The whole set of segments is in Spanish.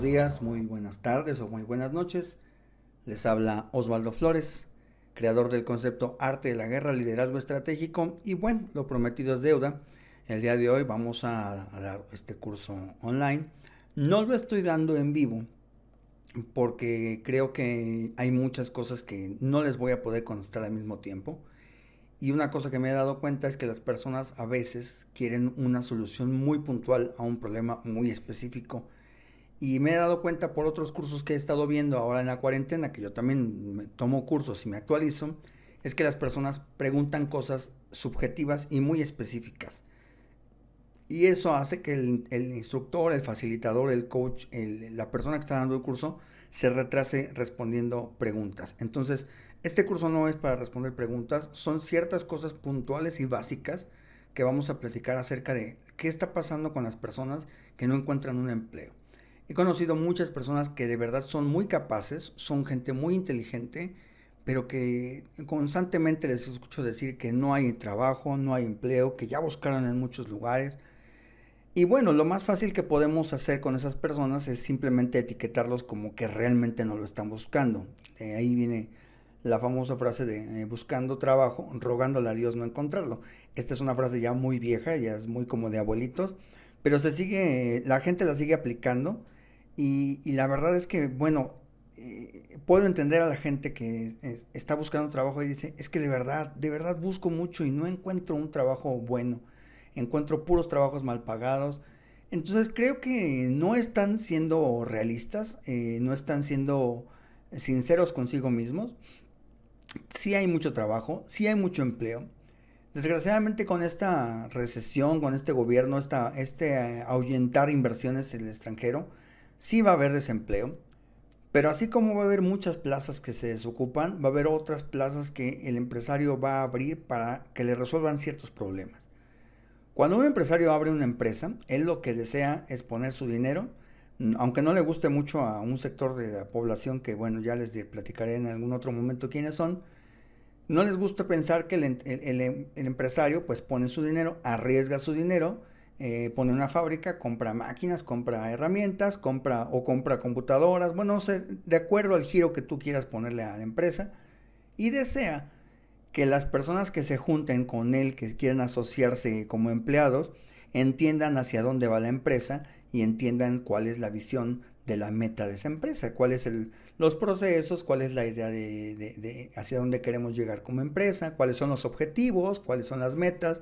buenos días, muy buenas tardes o muy buenas noches. Les habla Osvaldo Flores, creador del concepto Arte de la Guerra, Liderazgo Estratégico. Y bueno, lo prometido es deuda. El día de hoy vamos a dar este curso online. No lo estoy dando en vivo porque creo que hay muchas cosas que no les voy a poder contestar al mismo tiempo. Y una cosa que me he dado cuenta es que las personas a veces quieren una solución muy puntual a un problema muy específico. Y me he dado cuenta por otros cursos que he estado viendo ahora en la cuarentena, que yo también me tomo cursos y me actualizo, es que las personas preguntan cosas subjetivas y muy específicas. Y eso hace que el instructor, el facilitador, el coach, la persona que está dando el curso, se retrase respondiendo preguntas. Entonces, este curso no es para responder preguntas, son ciertas cosas puntuales y básicas que vamos a platicar acerca de qué está pasando con las personas que no encuentran un empleo. He conocido muchas personas que de verdad son muy capaces, son gente muy inteligente, pero que constantemente les escucho decir que no hay trabajo, no hay empleo, que ya buscaron en muchos lugares. Y bueno, lo más fácil que podemos hacer con esas personas es simplemente etiquetarlos como que realmente no lo están buscando. De ahí viene la famosa frase de buscando trabajo, rogándole a Dios no encontrarlo. Esta es una frase ya muy vieja, ya es muy como de abuelitos, pero se sigue, la gente la sigue aplicando y la verdad es que, bueno, puedo entender a la gente que está buscando trabajo y dice, es que de verdad busco mucho y no encuentro un trabajo bueno, encuentro puros trabajos mal pagados. Entonces creo que no están siendo realistas, no están siendo sinceros consigo mismos. Sí hay mucho trabajo, sí hay mucho empleo. Desgraciadamente con esta recesión, con este gobierno, ahuyentar inversiones en el extranjero, sí va a haber desempleo. Pero así como va a haber muchas plazas que se desocupan, va a haber otras plazas que el empresario va a abrir para que le resuelvan ciertos problemas. Cuando un empresario abre una empresa, él lo que desea es poner su dinero, aunque no le guste mucho a un sector de la población que, bueno, ya les platicaré en algún otro momento quiénes son, no les gusta pensar que el empresario pues pone su dinero, arriesga su dinero, pone una fábrica, compra máquinas, compra herramientas, compra computadoras, bueno, no sé, de acuerdo al giro que tú quieras ponerle a la empresa y desea que las personas que se junten con él, que quieren asociarse como empleados, entiendan hacia dónde va la empresa y entiendan cuál es la visión de la meta de esa empresa, cuáles son los procesos, cuál es la idea de hacia dónde queremos llegar como empresa, cuáles son los objetivos, cuáles son las metas.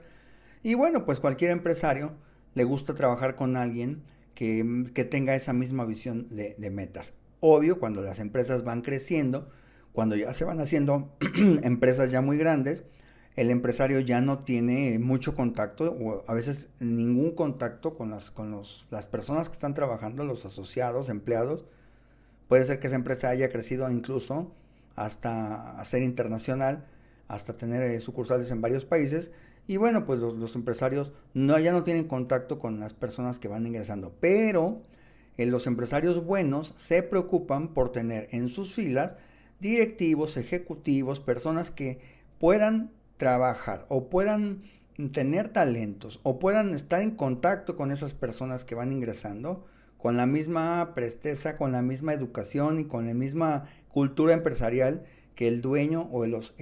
Y bueno, pues cualquier empresario le gusta trabajar con alguien que tenga esa misma visión de metas. Obvio, cuando las empresas van creciendo, cuando ya se van haciendo empresas ya muy grandes, el empresario ya no tiene mucho contacto o a veces ningún contacto con las personas que están trabajando, los asociados, empleados. Puede ser que esa empresa haya crecido incluso hasta ser internacional, hasta tener sucursales en varios países. Y bueno, pues los empresarios ya no tienen contacto con las personas que van ingresando. Pero los empresarios buenos se preocupan por tener en sus filas directivos, ejecutivos, personas que puedan trabajar o puedan tener talentos o puedan estar en contacto con esas personas que van ingresando con la misma presteza, con la misma educación y con la misma cultura empresarial que el dueño o los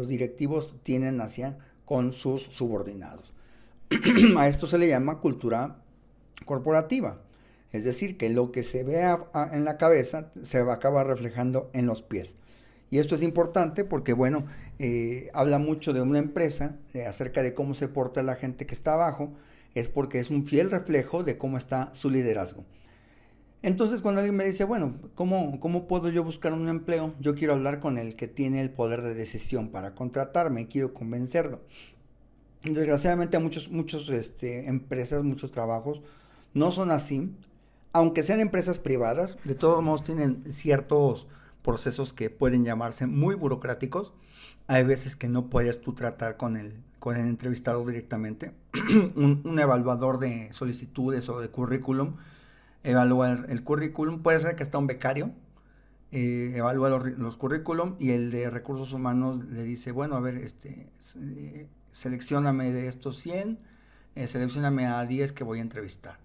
directivos tienen hacia con sus subordinados. A esto se le llama cultura corporativa. Es decir, que lo que se ve en la cabeza se va a acabar reflejando en los pies. Y esto es importante porque, bueno, habla mucho de una empresa, acerca de cómo se porta la gente que está abajo, es porque es un fiel reflejo de cómo está su liderazgo. Entonces cuando alguien me dice, bueno, ¿cómo puedo yo buscar un empleo? Yo quiero hablar con el que tiene el poder de decisión para contratarme, quiero convencerlo. Desgraciadamente a muchos empresas, muchos trabajos no son así. Aunque sean empresas privadas, de todos modos tienen ciertos procesos que pueden llamarse muy burocráticos. Hay veces que no puedes tú tratar con el entrevistador directamente. Un evaluador de solicitudes o de currículum evalúa el currículum. Puede ser que está un becario, evalúa los currículum y el de recursos humanos le dice, bueno, a ver, seleccióname de estos 100, seleccióname a 10 que voy a entrevistar.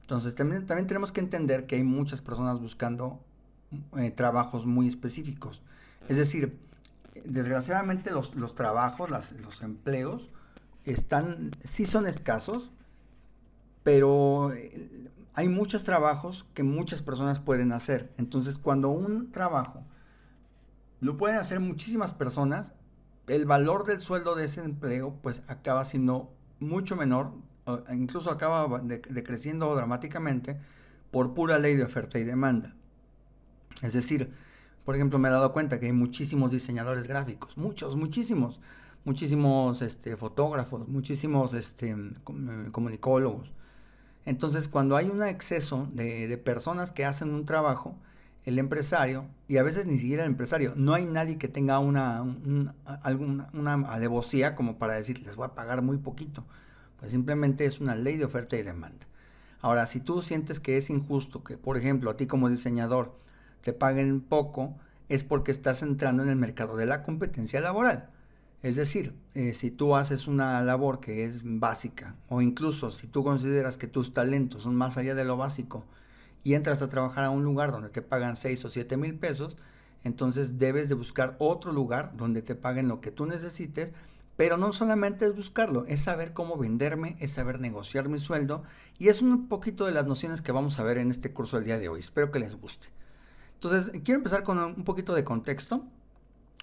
Entonces también tenemos que entender que hay muchas personas buscando trabajos muy específicos. Es decir, desgraciadamente los trabajos, los empleos, sí son escasos, pero hay muchos trabajos que muchas personas pueden hacer. Entonces, cuando un trabajo lo pueden hacer muchísimas personas, el valor del sueldo de ese empleo pues acaba siendo mucho menor, o incluso acaba decreciendo dramáticamente por pura ley de oferta y demanda. Es decir, por ejemplo, me he dado cuenta que hay muchísimos diseñadores gráficos, muchísimos fotógrafos, muchísimos comunicólogos. Entonces, cuando hay un exceso de personas que hacen un trabajo, el empresario, y a veces ni siquiera el empresario, no hay nadie que tenga una alevosía como para decir, les voy a pagar muy poquito. Pues simplemente es una ley de oferta y demanda. Ahora, si tú sientes que es injusto que, por ejemplo, a ti como diseñador te paguen poco, es porque estás entrando en el mercado de la competencia laboral. Es decir, si tú haces una labor que es básica, o incluso si tú consideras que tus talentos son más allá de lo básico y entras a trabajar a un lugar donde te pagan 6 o 7 mil pesos, entonces debes de buscar otro lugar donde te paguen lo que tú necesites, pero no solamente es buscarlo, es saber cómo venderme, es saber negociar mi sueldo, y es un poquito de las nociones que vamos a ver en este curso del día de hoy. Espero que les guste. Entonces, quiero empezar con un poquito de contexto,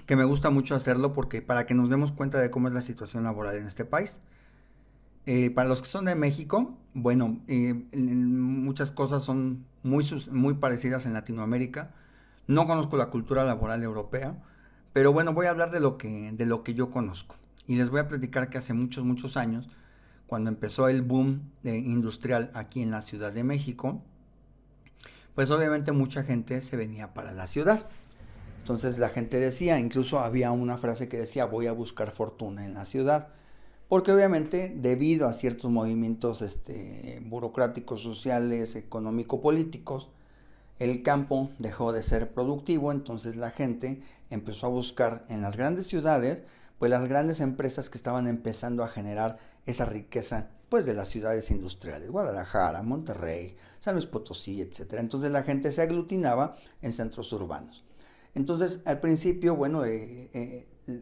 que me gusta mucho hacerlo porque para que nos demos cuenta de cómo es la situación laboral en este país. Para los que son de México, bueno, muchas cosas son muy parecidas en Latinoamérica. No conozco la cultura laboral europea, pero bueno, voy a hablar de lo que yo conozco. Y les voy a platicar que hace muchos años, cuando empezó el boom industrial aquí en la Ciudad de México, pues obviamente mucha gente se venía para la ciudad. Entonces la gente decía, incluso había una frase que decía, voy a buscar fortuna en la ciudad. Porque obviamente debido a ciertos movimientos burocráticos, sociales, económico-políticos, el campo dejó de ser productivo, entonces la gente empezó a buscar en las grandes ciudades, pues las grandes empresas que estaban empezando a generar esa riqueza, pues de las ciudades industriales, Guadalajara, Monterrey, San Luis Potosí, etcétera. Entonces la gente se aglutinaba en centros urbanos. Entonces, al principio, bueno,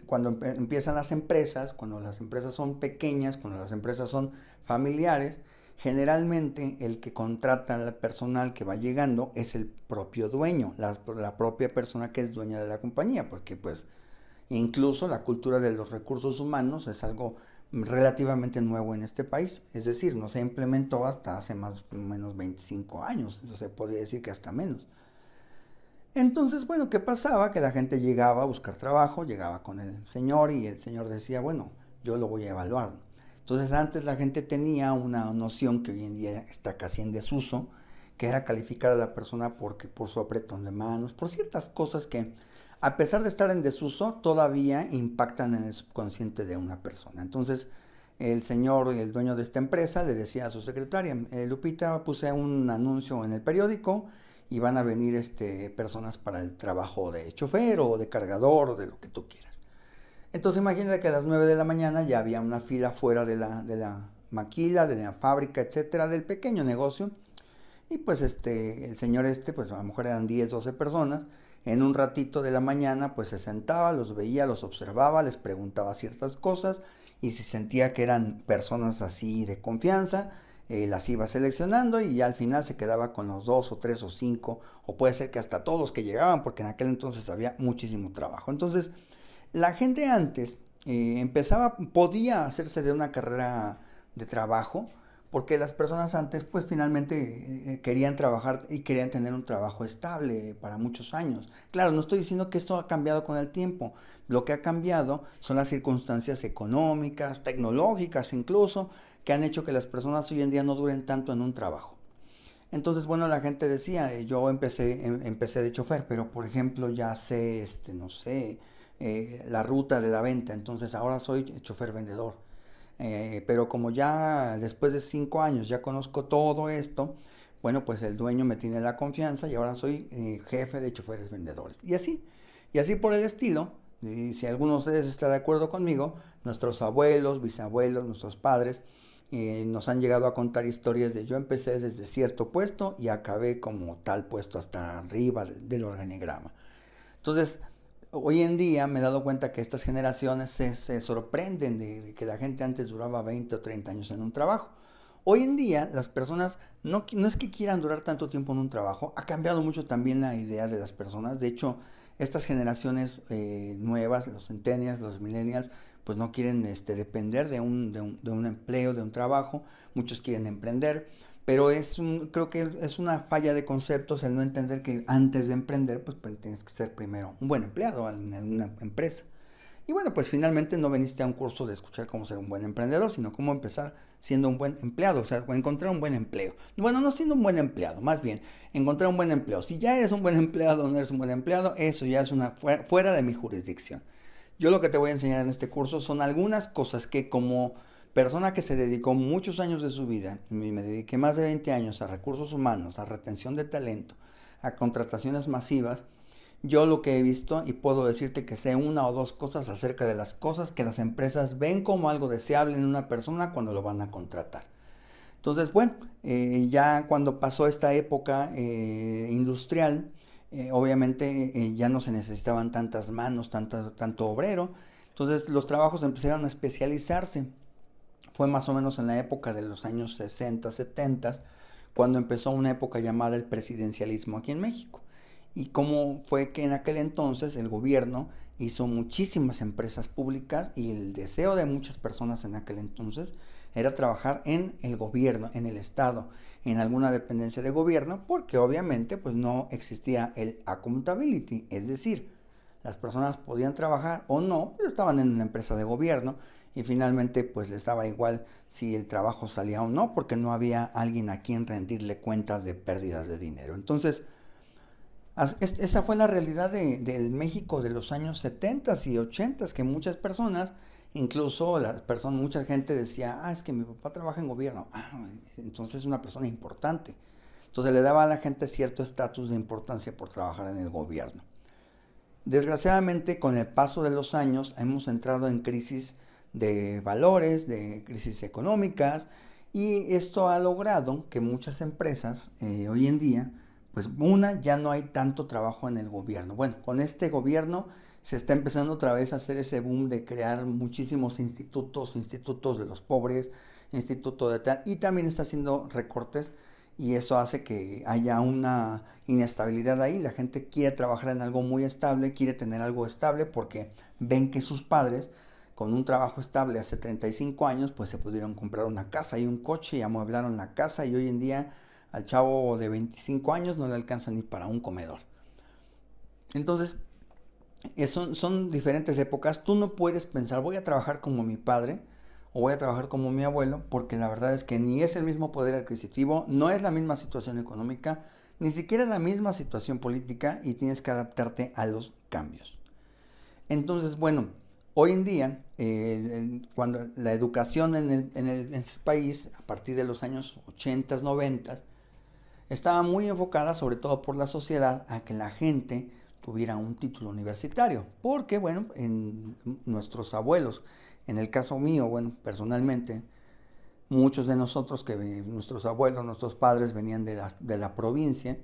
cuando empiezan las empresas, cuando las empresas son pequeñas, cuando las empresas son familiares, generalmente el que contrata al personal que va llegando es el propio dueño, la propia persona que es dueña de la compañía, porque pues incluso la cultura de los recursos humanos es algo relativamente nuevo en este país, es decir, no se implementó hasta hace más o menos 25 años, se podría decir que hasta menos. Entonces, bueno, ¿qué pasaba? Que la gente llegaba a buscar trabajo, llegaba con el señor y el señor decía, bueno, yo lo voy a evaluar. Entonces, antes la gente tenía una noción que hoy en día está casi en desuso, que era calificar a la persona por su apretón de manos, por ciertas cosas que, a pesar de estar en desuso, todavía impactan en el subconsciente de una persona. Entonces, el señor, el dueño de esta empresa, le decía a su secretaria, Lupita, puse un anuncio en el periódico y van a venir personas para el trabajo de chofer o de cargador o de lo que tú quieras. Entonces imagínate que a las 9 de la mañana ya había una fila fuera de la maquila, de la fábrica, etcétera, del pequeño negocio. Y pues el señor pues a lo mejor eran 10, 12 personas. En un ratito de la mañana pues se sentaba, los veía, los observaba, les preguntaba ciertas cosas y si sentía que eran personas así de confianza, las iba seleccionando y ya al final se quedaba con los 2 o 3 o 5 o puede ser que hasta todos los que llegaban porque en aquel entonces había muchísimo trabajo. Entonces la gente antes podía hacerse de una carrera de trabajo porque las personas antes pues finalmente querían trabajar y querían tener un trabajo estable para muchos años. Claro, no estoy diciendo que esto ha cambiado con el tiempo, lo que ha cambiado son las circunstancias económicas, tecnológicas incluso, que han hecho que las personas hoy en día no duren tanto en un trabajo. Entonces, bueno, la gente decía, yo empecé de chofer, pero por ejemplo ya sé, no sé, la ruta de la venta, entonces ahora soy chofer vendedor. Pero como ya después de 5 años ya conozco todo esto, bueno, pues el dueño me tiene la confianza y ahora soy jefe de choferes vendedores. Y así por el estilo, y si alguno de ustedes está de acuerdo conmigo, nuestros abuelos, bisabuelos, nuestros padres, Nos han llegado a contar historias de yo empecé desde cierto puesto y acabé como tal puesto hasta arriba del organigrama. Entonces, hoy en día me he dado cuenta que estas generaciones se sorprenden de que la gente antes duraba 20 o 30 años en un trabajo. Hoy en día las personas no es que quieran durar tanto tiempo en un trabajo, ha cambiado mucho también la idea de las personas. De hecho, estas generaciones nuevas, los centennials, los millennials, pues no quieren depender de un empleo, de un trabajo, muchos quieren emprender, pero creo que es una falla de conceptos el no entender que antes de emprender, pues tienes que ser primero un buen empleado en una empresa. Y bueno, pues finalmente no veniste a un curso de escuchar cómo ser un buen emprendedor, sino cómo empezar siendo un buen empleado, o sea, encontrar un buen empleo. Bueno, no siendo un buen empleado, más bien, encontrar un buen empleo. Si ya eres un buen empleado o no eres un buen empleado, eso ya es fuera de mi jurisdicción. Yo lo que te voy a enseñar en este curso son algunas cosas que como persona que se dedicó muchos años de su vida, me dediqué más de 20 años a recursos humanos, a retención de talento, a contrataciones masivas, yo lo que he visto y puedo decirte que sé una o dos cosas acerca de las cosas que las empresas ven como algo deseable en una persona cuando lo van a contratar. Entonces, bueno, ya cuando pasó esta época industrial, obviamente ya no se necesitaban tantas manos, tanto obrero. Entonces los trabajos empezaron a especializarse. Fue más o menos en la época de los años 60, 70, cuando empezó una época llamada el presidencialismo aquí en México. Y cómo fue que en aquel entonces el gobierno hizo muchísimas empresas públicas y el deseo de muchas personas en aquel entonces era trabajar en el gobierno, en el estado, en alguna dependencia de gobierno, porque obviamente pues no existía el accountability, es decir, las personas podían trabajar o no, pero estaban en una empresa de gobierno y finalmente pues les daba igual si el trabajo salía o no, porque no había alguien a quien rendirle cuentas de pérdidas de dinero. Entonces, esa fue la realidad del México de los años 70 y 80, que muchas personas, incluso mucha gente decía, es que mi papá trabaja en gobierno, entonces es una persona importante. Entonces le daba a la gente cierto estatus de importancia por trabajar en el gobierno. Desgraciadamente, con el paso de los años, hemos entrado en crisis de valores, de crisis económicas, y esto ha logrado que muchas empresas hoy en día, pues ya no hay tanto trabajo en el gobierno. Bueno, con este gobierno se está empezando otra vez a hacer ese boom de crear muchísimos institutos de los pobres, instituto de tal, y también está haciendo recortes y eso hace que haya una inestabilidad ahí. La gente quiere trabajar en algo muy estable, quiere tener algo estable porque ven que sus padres con un trabajo estable hace 35 años pues se pudieron comprar una casa y un coche y amueblaron la casa y hoy en día al chavo de 25 años no le alcanza ni para un comedor. Entonces, son diferentes épocas. Tú no puedes pensar, voy a trabajar como mi padre o voy a trabajar como mi abuelo, porque la verdad es que ni es el mismo poder adquisitivo, no es la misma situación económica, ni siquiera es la misma situación política y tienes que adaptarte a los cambios. Entonces, bueno, hoy en día, cuando la educación en este país, a partir de los años 80, 90, estaba muy enfocada, sobre todo por la sociedad, a que la gente tuviera un título universitario. Porque, bueno, en nuestros abuelos, en el caso mío, bueno, personalmente, muchos de nosotros, nuestros abuelos, nuestros padres venían de la provincia,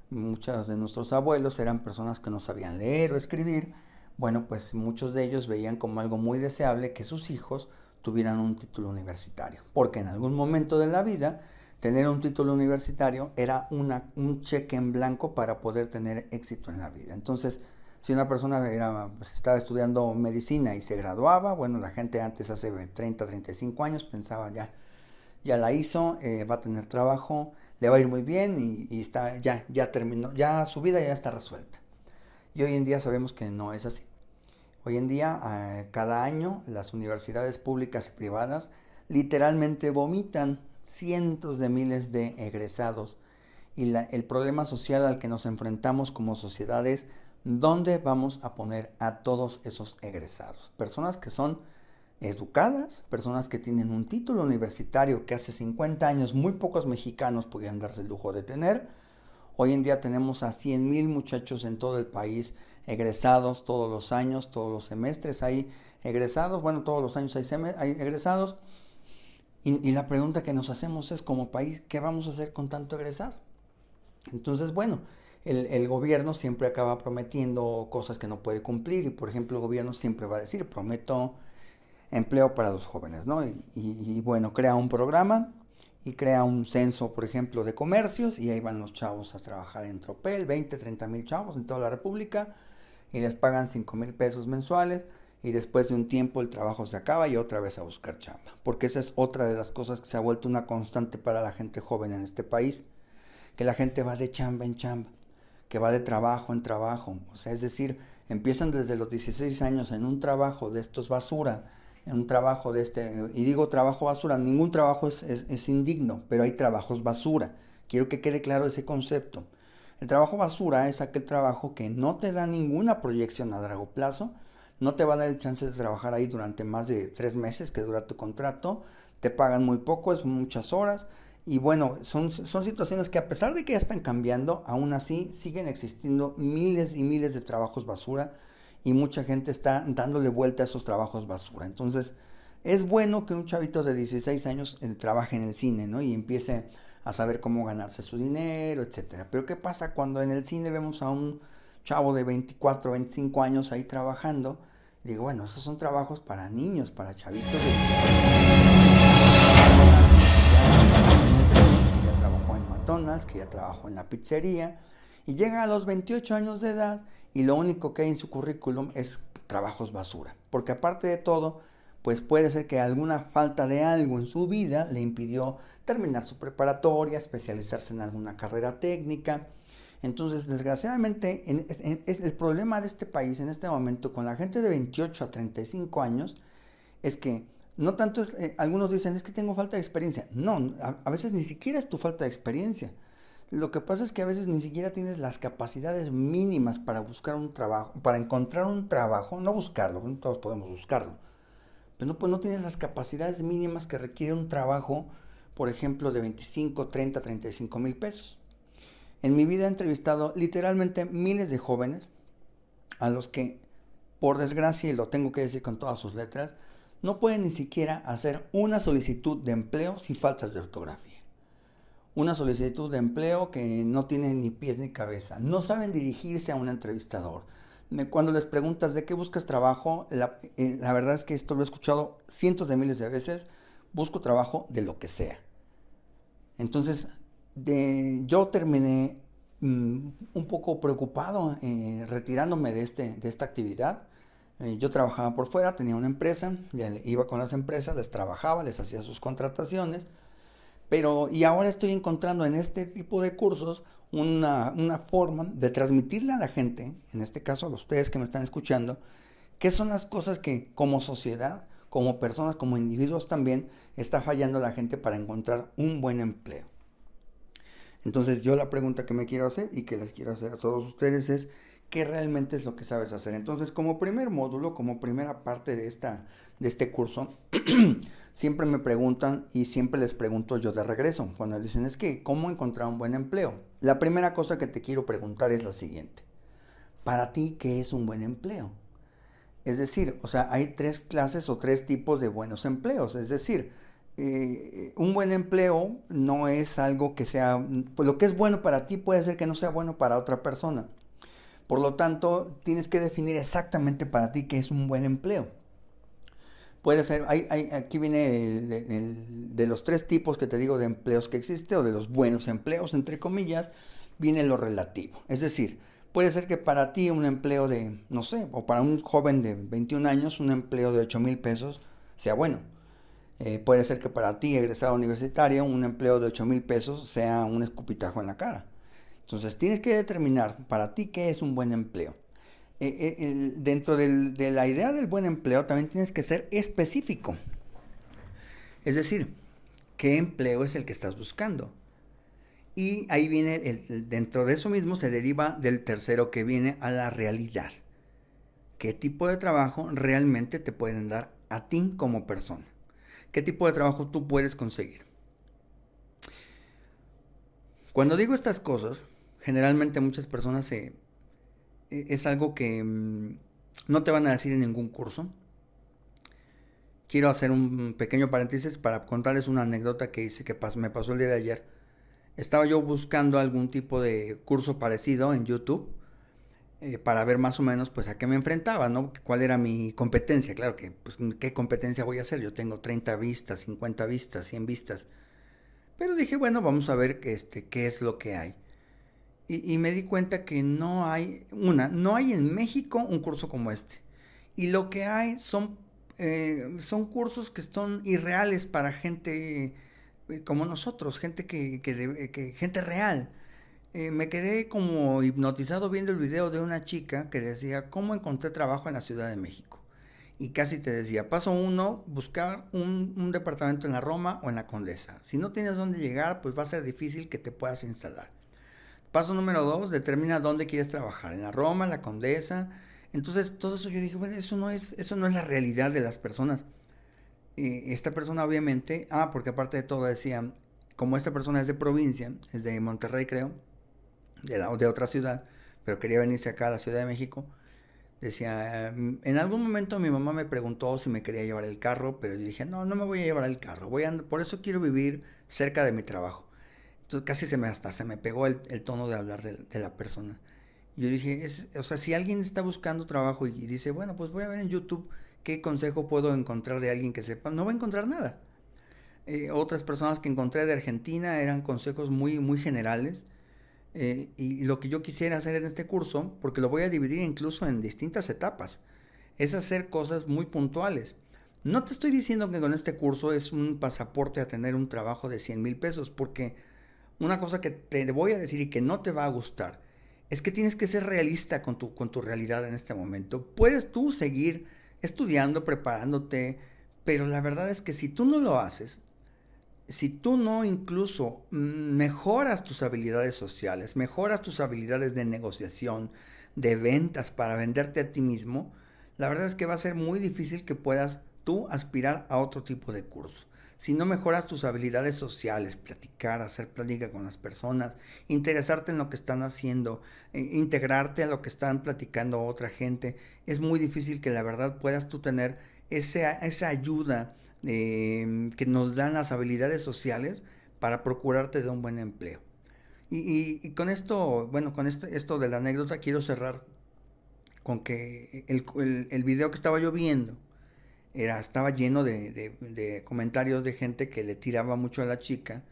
muchos de nuestros abuelos eran personas que no sabían leer o escribir. Bueno, pues muchos de ellos veían como algo muy deseable que sus hijos tuvieran un título universitario. Porque en algún momento de la vida tener un título universitario era un cheque en blanco para poder tener éxito en la vida. Entonces, si una persona pues, estaba estudiando medicina y se graduaba, bueno, la gente antes, hace 30, 35 años, pensaba ya la hizo, va a tener trabajo, le va a ir muy bien y ya terminó, ya su vida ya está resuelta. Y hoy en día sabemos que no es así. Hoy en día, cada año, las universidades públicas y privadas literalmente vomitan cientos de miles de egresados. Y el problema social al que nos enfrentamos como sociedad es dónde vamos a poner a todos esos egresados. Personas que son educadas, personas que tienen un título universitario que hace 50 años muy pocos mexicanos podían darse el lujo de tener. Hoy en día tenemos a 100,000 muchachos en todo el país egresados todos los años, todos los semestres hay egresados, bueno, todos los años hay egresados. Y la pregunta que nos hacemos es, como país, ¿qué vamos a hacer con tanto egresado? Entonces, bueno, el gobierno siempre acaba prometiendo cosas que no puede cumplir y, por ejemplo, el gobierno siempre va a decir, prometo empleo para los jóvenes, ¿no? Bueno, crea un programa y crea un censo, por ejemplo, de comercios y ahí van los chavos a trabajar en Tropel, 20, 30 mil chavos en toda la República y les pagan 5,000 pesos mensuales y después de un tiempo el trabajo se acaba y otra vez a buscar chamba. Porque esa es otra de las cosas que se ha vuelto una constante para la gente joven en este país, que la gente va de chamba en chamba, que va de trabajo en trabajo. O sea, es decir, empiezan desde los 16 años en un trabajo de estos basura, en un trabajo de y digo trabajo basura, ningún trabajo es indigno, pero hay trabajos basura. Quiero que quede claro ese concepto. El trabajo basura es aquel trabajo que no te da ninguna proyección a largo plazo, no te va a dar el chance de trabajar ahí durante más de 3 meses que dura tu contrato, te pagan muy poco, es muchas horas, y bueno, son situaciones que a pesar de que ya están cambiando, aún así siguen existiendo miles y miles de trabajos basura y mucha gente está dándole vuelta a esos trabajos basura. Entonces, es bueno que un chavito de 16 años trabaje en el cine, ¿no? Y empiece a saber cómo ganarse su dinero, etcétera. Pero ¿qué pasa cuando en el cine vemos a un chavo de 24, 25 años ahí trabajando? Digo, bueno, esos son trabajos para niños, para chavitos de 16 años, que ya trabajó en McDonald's, que ya trabajó en la pizzería, y llega a los 28 años de edad y lo único que hay en su currículum es trabajos basura. Porque aparte de todo, pues puede ser que alguna falta de algo en su vida le impidió terminar su preparatoria, especializarse en alguna carrera técnica. Entonces, desgraciadamente, es el problema de este país en este momento con la gente de 28 a 35 años es que no tanto es, algunos dicen es que tengo falta de experiencia. No, a veces ni siquiera es tu falta de experiencia. Lo que pasa es que a veces ni siquiera tienes las capacidades mínimas para buscar un trabajo, para encontrar un trabajo, no buscarlo, no todos podemos buscarlo, pero no, pues no tienes las capacidades mínimas que requiere un trabajo, por ejemplo, de 25, 30, 35 mil pesos. En mi vida he entrevistado literalmente miles de jóvenes a los que, por desgracia, y lo tengo que decir con todas sus letras, no pueden ni siquiera hacer una solicitud de empleo sin faltas de ortografía. Una solicitud de empleo que no tiene ni pies ni cabeza. No saben dirigirse a un entrevistador. Cuando les preguntas de qué buscas trabajo, la verdad es que esto lo he escuchado cientos de miles de veces. Busco trabajo de lo que sea. Entonces, yo terminé un poco preocupado retirándome de esta actividad. Yo trabajaba por fuera, tenía una empresa, iba con las empresas, les trabajaba, les hacía sus contrataciones, pero y ahora estoy encontrando en este tipo de cursos una forma de transmitirle a la gente, en este caso a ustedes que me están escuchando, qué son las cosas que como sociedad, como personas, como individuos también, está fallando la gente para encontrar un buen empleo. Entonces yo la pregunta que me quiero hacer y que les quiero hacer a todos ustedes es, ¿qué realmente es lo que sabes hacer? Entonces, como primer módulo, como primera parte de este curso, siempre me preguntan y siempre les pregunto yo de regreso. Cuando dicen, es que, ¿cómo encontrar un buen empleo? La primera cosa que te quiero preguntar es la siguiente. Para ti, ¿qué es un buen empleo? Es decir, o sea, hay tres clases o tres tipos de buenos empleos. Es decir, un buen empleo no es algo que sea, pues lo que es bueno para ti puede ser que no sea bueno para otra persona. Por lo tanto, tienes que definir exactamente para ti qué es un buen empleo. Puede ser, aquí viene de los tres tipos que te digo de empleos que existe o de los buenos empleos, entre comillas, viene lo relativo. Es decir, puede ser que para ti un empleo de, no sé, o para un joven de 21 años, un empleo de 8,000 pesos sea bueno. Puede ser que para ti, egresado universitario, un empleo de 8,000 pesos sea un escupitajo en la cara. Entonces tienes que determinar para ti qué es un buen empleo. Dentro de la idea del buen empleo también tienes que ser específico. Es decir, ¿qué empleo es el que estás buscando? Y ahí viene, dentro de eso mismo se deriva del tercero que viene a la realidad. ¿Qué tipo de trabajo realmente te pueden dar a ti como persona? ¿Qué tipo de trabajo tú puedes conseguir? Cuando digo estas cosas, generalmente muchas personas es algo que no te van a decir en ningún curso, quiero hacer un pequeño paréntesis para contarles una anécdota que hice, me pasó el día de ayer. Estaba yo buscando algún tipo de curso parecido en YouTube para ver más o menos pues a qué me enfrentaba, ¿no? Cuál era mi competencia. Claro que pues qué competencia voy a hacer. Yo tengo 30 vistas, 50 vistas, 100 vistas. Pero dije, bueno, vamos a ver qué es lo que hay. Y me di cuenta que no hay en México un curso como este. Y lo que hay son cursos que son irreales para gente como nosotros, gente gente real. Me quedé como hipnotizado viendo el video de una chica que decía cómo encontré trabajo en la Ciudad de México. Y casi te decía, paso uno, buscar un departamento en la Roma o en la Condesa. Si no tienes dónde llegar, pues va a ser difícil que te puedas instalar. Paso número dos, determina dónde quieres trabajar, en la Roma, en la Condesa. Entonces, todo eso yo dije, bueno, eso no es la realidad de las personas. Esta persona obviamente, porque aparte de todo decía, como esta persona es de provincia, es de Monterrey creo, de otra ciudad, pero quería venirse acá a la Ciudad de México, decía, en algún momento mi mamá me preguntó si me quería llevar el carro, pero yo dije, no, no me voy a llevar el carro, por eso quiero vivir cerca de mi trabajo. Entonces casi hasta se me pegó el tono de hablar de la persona. Y yo dije, o sea, si alguien está buscando trabajo y dice, bueno, pues voy a ver en YouTube qué consejo puedo encontrar de alguien que sepa, no va a encontrar nada. Otras personas que encontré de Argentina eran consejos muy, muy generales. Y lo que yo quisiera hacer en este curso, porque lo voy a dividir incluso en distintas etapas, es hacer cosas muy puntuales. No te estoy diciendo que con este curso es un pasaporte a tener un trabajo de 100,000 pesos, porque una cosa que te voy a decir y que no te va a gustar es que tienes que ser realista con tu realidad en este momento. Puedes tú seguir estudiando, preparándote, pero la verdad es que si tú no lo haces, si tú no incluso mejoras tus habilidades sociales, mejoras tus habilidades de negociación, de ventas para venderte a ti mismo, la verdad es que va a ser muy difícil que puedas tú aspirar a otro tipo de curso. Si no mejoras tus habilidades sociales, platicar, hacer plática con las personas, interesarte en lo que están haciendo, integrarte a lo que están platicando otra gente, es muy difícil que la verdad puedas tú tener esa ayuda que nos dan las habilidades sociales para procurarte de un buen empleo. Y con esto, bueno, esto de la anécdota quiero cerrar con que el video que estaba yo viendo estaba lleno de comentarios de gente que le tiraba mucho a la chica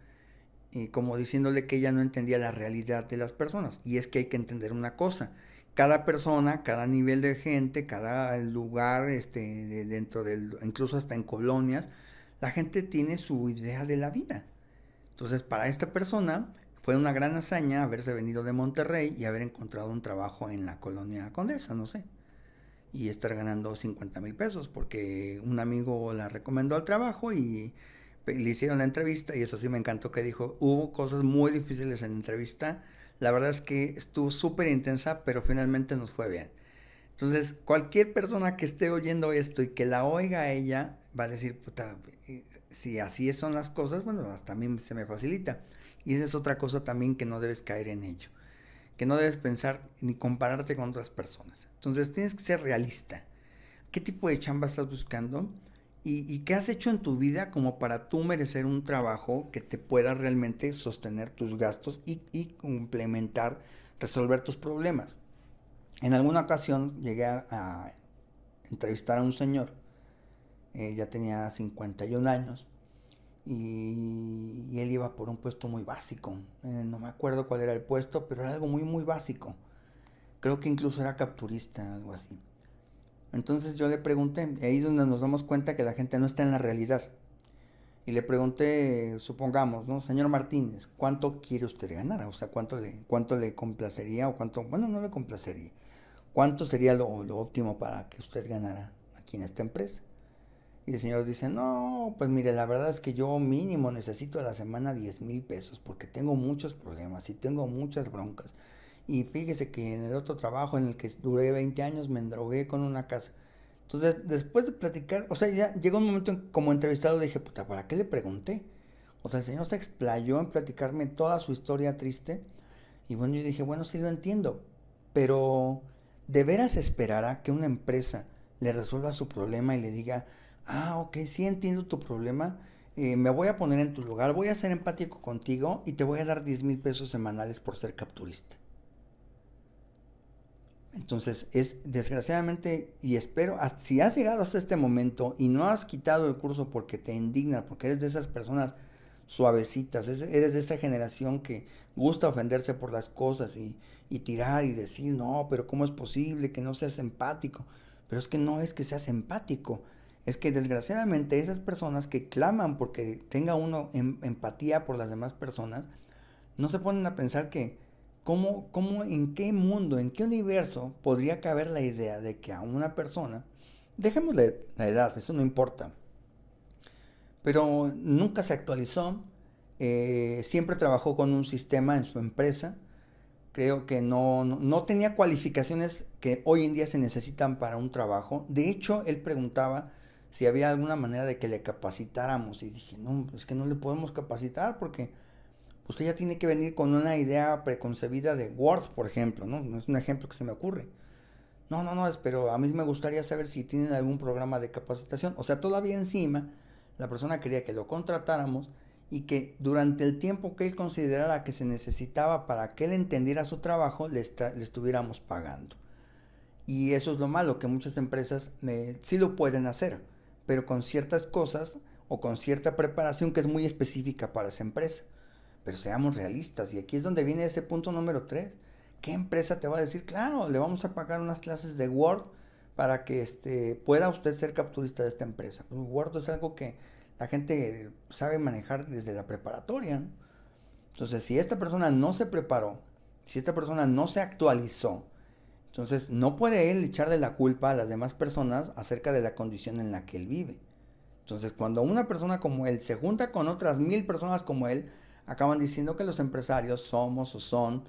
y como diciéndole que ella no entendía la realidad de las personas. Y es que hay que entender una cosa, cada persona, cada nivel de gente, cada lugar, dentro incluso hasta en colonias, la gente tiene su idea de la vida. Entonces, para esta persona fue una gran hazaña haberse venido de Monterrey y haber encontrado un trabajo en la colonia Condesa, no sé, y estar ganando 50,000 pesos porque un amigo la recomendó al trabajo y le hicieron la entrevista y eso sí me encantó que dijo, hubo cosas muy difíciles en la entrevista, la verdad es que estuvo súper intensa, pero finalmente nos fue bien. Entonces, cualquier persona que esté oyendo esto y que la oiga a ella, va a decir, puta, si así son las cosas, bueno, hasta a mí se me facilita. Y esa es otra cosa también que no debes caer en ello, que no debes pensar ni compararte con otras personas. Entonces, tienes que ser realista. ¿Qué tipo de chamba estás buscando? ¿Y qué has hecho en tu vida como para tú merecer un trabajo que te pueda realmente sostener tus gastos y complementar, resolver tus problemas? En alguna ocasión llegué a entrevistar a un señor, ya tenía 51 años, y él iba por un puesto muy básico. No me acuerdo cuál era el puesto, pero era algo muy, muy básico. Creo que incluso era capturista, algo así. Entonces yo le pregunté, ahí es donde nos damos cuenta que la gente no está en la realidad. Y le pregunté, supongamos, ¿no? Señor Martínez, ¿cuánto quiere usted ganar? O sea, cuánto le complacería o cuánto, bueno, no le complacería. ¿Cuánto sería lo óptimo para que usted ganara aquí en esta empresa? Y el señor dice, no, pues mire, la verdad es que yo mínimo necesito a la semana 10,000 pesos porque tengo muchos problemas y tengo muchas broncas. Y fíjese que en el otro trabajo en el que duré 20 años me endrogué con una casa. Entonces, después de platicar, o sea, ya llegó un momento como entrevistado, dije, puta, ¿para qué le pregunté? O sea, el señor se explayó en platicarme toda su historia triste. Y bueno, yo dije, bueno, sí lo entiendo, pero ¿de veras esperará que una empresa le resuelva su problema y le diga, Ok, sí entiendo tu problema. Me voy a poner en tu lugar, voy a ser empático contigo y te voy a dar 10,000 pesos semanales por ser capturista. Entonces, es desgraciadamente, y espero, si has llegado hasta este momento y no has quitado el curso porque te indigna, porque eres de esas personas suavecitas, eres de esa generación que gusta ofenderse por las cosas y tirar y decir, no, pero ¿cómo es posible que no seas empático? Pero es que no es que seas empático, es que desgraciadamente esas personas que claman porque tenga uno empatía por las demás personas, no se ponen a pensar que en qué mundo, en qué universo podría caber la idea de que a una persona, dejémosle la edad, eso no importa, pero nunca se actualizó, siempre trabajó con un sistema en su empresa, creo que no tenía cualificaciones que hoy en día se necesitan para un trabajo. De hecho, él preguntaba si había alguna manera de que le capacitáramos y dije, no, es que no le podemos capacitar porque usted ya tiene que venir con una idea preconcebida de Word, por ejemplo, ¿no? No es un ejemplo que se me ocurre. No, pero a mí me gustaría saber si tienen algún programa de capacitación. O sea, todavía encima, la persona quería que lo contratáramos y que durante el tiempo que él considerara que se necesitaba para que él entendiera su trabajo, le estuviéramos pagando. Y eso es lo malo, que muchas empresas sí lo pueden hacer, pero con ciertas cosas o con cierta preparación que es muy específica para esa empresa. Pero seamos realistas, y aquí es donde viene ese punto número 3. ¿Qué empresa te va a decir, claro, le vamos a pagar unas clases de Word para que pueda usted ser capturista de esta empresa? Pues Word es algo que la gente sabe manejar desde la preparatoria, ¿no? Entonces, si esta persona no se preparó, si esta persona no se actualizó, entonces no puede él echarle la culpa a las demás personas acerca de la condición en la que él vive. Entonces, cuando una persona como él se junta con otras 1,000 personas como él, acaban diciendo que los empresarios somos o son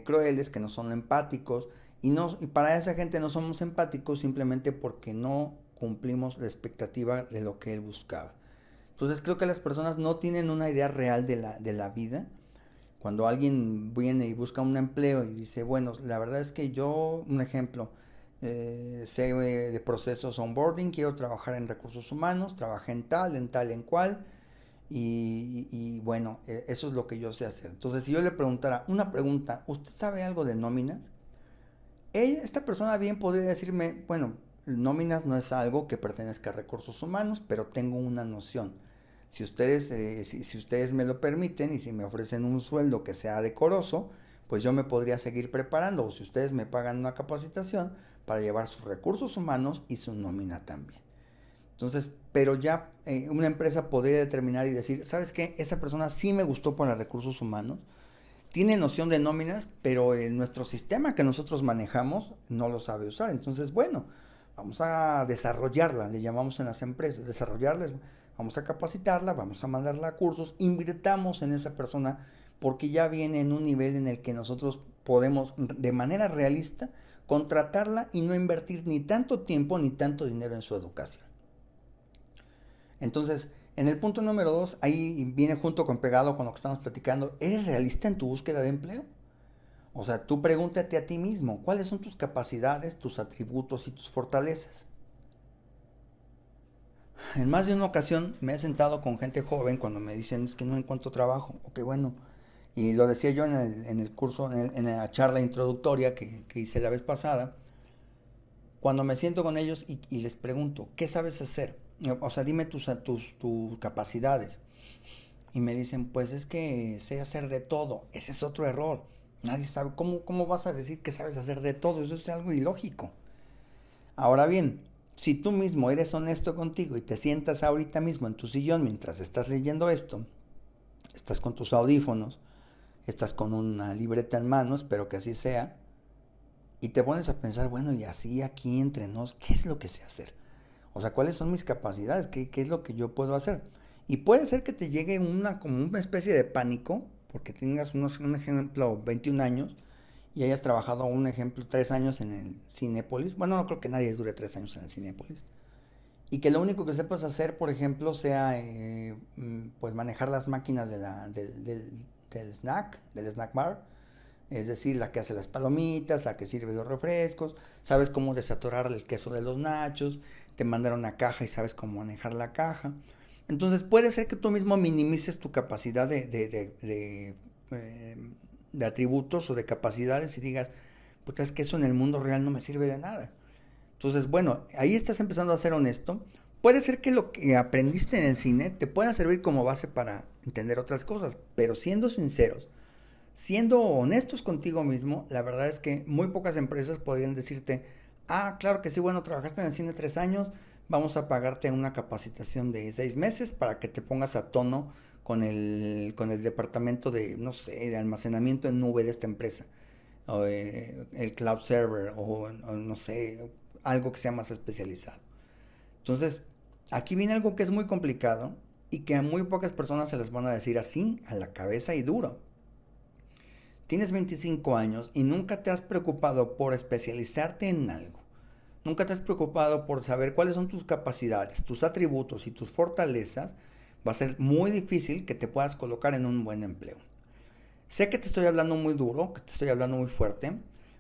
crueles, que no son empáticos, y para esa gente no somos empáticos simplemente porque no cumplimos la expectativa de lo que él buscaba. Entonces, creo que las personas no tienen una idea real de la vida. Cuando alguien viene y busca un empleo y dice, bueno, la verdad es que yo, un ejemplo, sé de procesos onboarding, quiero trabajar en recursos humanos, trabajé en tal, en cual, y bueno, eso es lo que yo sé hacer. Entonces, si yo le preguntara una pregunta, ¿usted sabe algo de nóminas? Esta persona bien podría decirme, bueno, nóminas no es algo que pertenezca a recursos humanos, pero tengo una noción. Si ustedes me lo permiten y si me ofrecen un sueldo que sea decoroso, pues yo me podría seguir preparando. O si ustedes me pagan una capacitación para llevar sus recursos humanos y su nómina también. Entonces, pero ya una empresa podría determinar y decir, ¿sabes qué? Esa persona sí me gustó para recursos humanos, tiene noción de nóminas, pero nuestro sistema que nosotros manejamos no lo sabe usar. Entonces, bueno, vamos a desarrollarla, le llamamos en las empresas, desarrollarla, vamos a capacitarla, vamos a mandarla a cursos, invirtamos en esa persona porque ya viene en un nivel en el que nosotros podemos de manera realista contratarla y no invertir ni tanto tiempo ni tanto dinero en su educación. Entonces, en el punto número 2, ahí viene junto con pegado con lo que estamos platicando. ¿Eres realista en tu búsqueda de empleo? O sea, tú pregúntate a ti mismo, ¿cuáles son tus capacidades, tus atributos y tus fortalezas? En más de una ocasión me he sentado con gente joven cuando me dicen es que no encuentro trabajo. Ok, bueno. Y lo decía yo en el curso, en la charla introductoria que hice la vez pasada, cuando me siento con ellos y les pregunto, ¿qué sabes hacer? O sea, dime tus capacidades. Y me dicen, pues es que sé hacer de todo. Ese es otro error. Nadie sabe. ¿Cómo vas a decir que sabes hacer de todo? Eso es algo ilógico. Ahora bien, si tú mismo eres honesto contigo y te sientas ahorita mismo en tu sillón mientras estás leyendo esto, estás con tus audífonos, estás con una libreta en mano, espero que así sea, y te pones a pensar, bueno, y así aquí entre nos, ¿qué es lo que sé hacer? O sea, ¿cuáles son mis capacidades? ¿Qué es lo que yo puedo hacer? Y puede ser que te llegue como una especie de pánico, porque tengas un ejemplo, 21 años, y hayas trabajado, un ejemplo, 3 años en el Cinépolis. Bueno, no creo que nadie dure 3 años en el Cinépolis. Y que lo único que sepas hacer, por ejemplo, sea pues manejar las máquinas del snack bar, es decir, la que hace las palomitas, la que sirve los refrescos, sabes cómo desatorar el queso de los nachos, te mandaron una caja y sabes cómo manejar la caja. Entonces puede ser que tú mismo minimices tu capacidad de atributos o de capacidades y digas, puta, es que eso en el mundo real no me sirve de nada. Entonces, bueno, ahí estás empezando a ser honesto. Puede ser que lo que aprendiste en el cine te pueda servir como base para entender otras cosas, pero siendo sinceros, siendo honestos contigo mismo, la verdad es que muy pocas empresas podrían decirte, ah, claro que sí, bueno, trabajaste en el cine 3 años, vamos a pagarte una capacitación de 6 meses para que te pongas a tono con el departamento de, no sé, de almacenamiento en nube de esta empresa, o el cloud server, o no sé, algo que sea más especializado. Entonces, aquí viene algo que es muy complicado y que a muy pocas personas se les van a decir así, a la cabeza y duro. Tienes 25 años y nunca te has preocupado por especializarte en algo. Nunca te has preocupado por saber cuáles son tus capacidades, tus atributos y tus fortalezas. Va a ser muy difícil que te puedas colocar en un buen empleo. Sé que te estoy hablando muy duro, que te estoy hablando muy fuerte.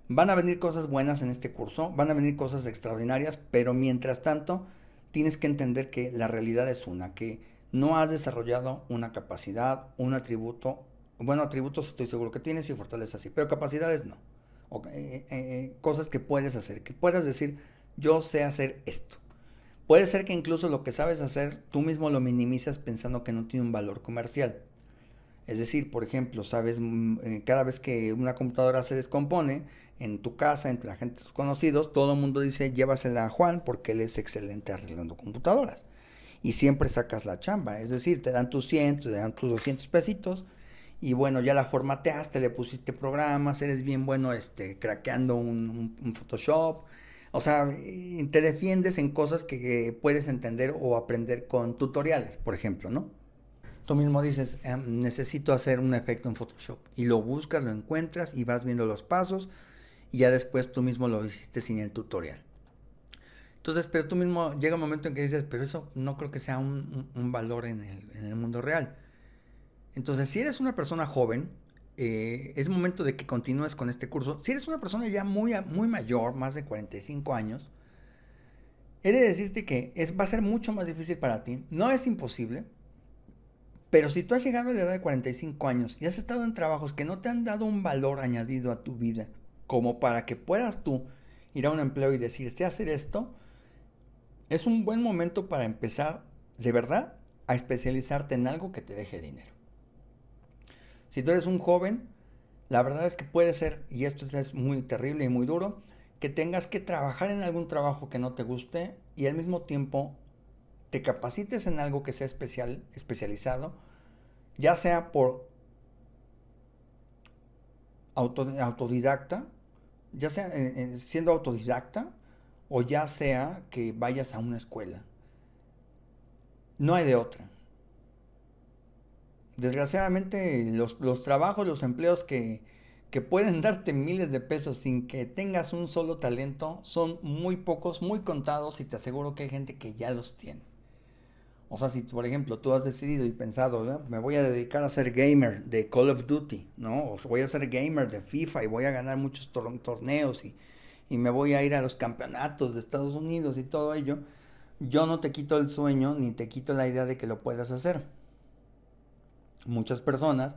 Van a venir cosas buenas en este curso, van a venir cosas extraordinarias, pero mientras tanto tienes que entender que la realidad es una, que no has desarrollado una capacidad, un atributo. Bueno, atributos estoy seguro que tienes y fortalezas sí, pero capacidades no. Cosas que puedes hacer, que puedas decir, yo sé hacer esto. Puede ser que incluso lo que sabes hacer, tú mismo lo minimizas pensando que no tiene un valor comercial. Es decir, por ejemplo, sabes, cada vez que una computadora se descompone en tu casa, entre la gente, tus conocidos, todo el mundo dice, llévasela a Juan porque él es excelente arreglando computadoras. Y siempre sacas la chamba, es decir, te dan tus 100, te dan tus 200 pesitos y bueno, ya la formateaste, le pusiste programas, eres bien bueno craqueando un Photoshop. O sea, te defiendes en cosas que puedes entender o aprender con tutoriales, por ejemplo, ¿no? Tú mismo dices, necesito hacer un efecto en Photoshop. Y lo buscas, lo encuentras y vas viendo los pasos y ya después tú mismo lo hiciste sin el tutorial. Entonces, pero tú mismo llega un momento en que dices, pero eso no creo que sea un valor en el mundo real. Entonces, si eres una persona joven, es momento de que continúes con este curso. Si eres una persona ya muy mayor, más de 45 años, he de decirte que va a ser mucho más difícil para ti. No es imposible, pero si tú has llegado a la edad de 45 años y has estado en trabajos que no te han dado un valor añadido a tu vida, como para que puedas tú ir a un empleo y decir, sé hacer esto, es un buen momento para empezar de verdad a especializarte en algo que te deje dinero. Si tú eres un joven, la verdad es que puede ser, y esto es muy terrible y muy duro, que tengas que trabajar en algún trabajo que no te guste y al mismo tiempo te capacites en algo que sea especializado, ya sea por autodidacta, ya sea siendo autodidacta o ya sea que vayas a una escuela. No hay de otra. Desgraciadamente los trabajos, los empleos que pueden darte miles de pesos sin que tengas un solo talento son muy pocos, muy contados y te aseguro que hay gente que ya los tiene. O sea, si por ejemplo tú has decidido y pensado, ¿no? Me voy a dedicar a ser gamer de Call of Duty, ¿no? O voy a ser gamer de FIFA y voy a ganar muchos torneos y me voy a ir a los campeonatos de Estados Unidos y todo ello, yo no te quito el sueño ni te quito la idea de que lo puedas hacer. Muchas personas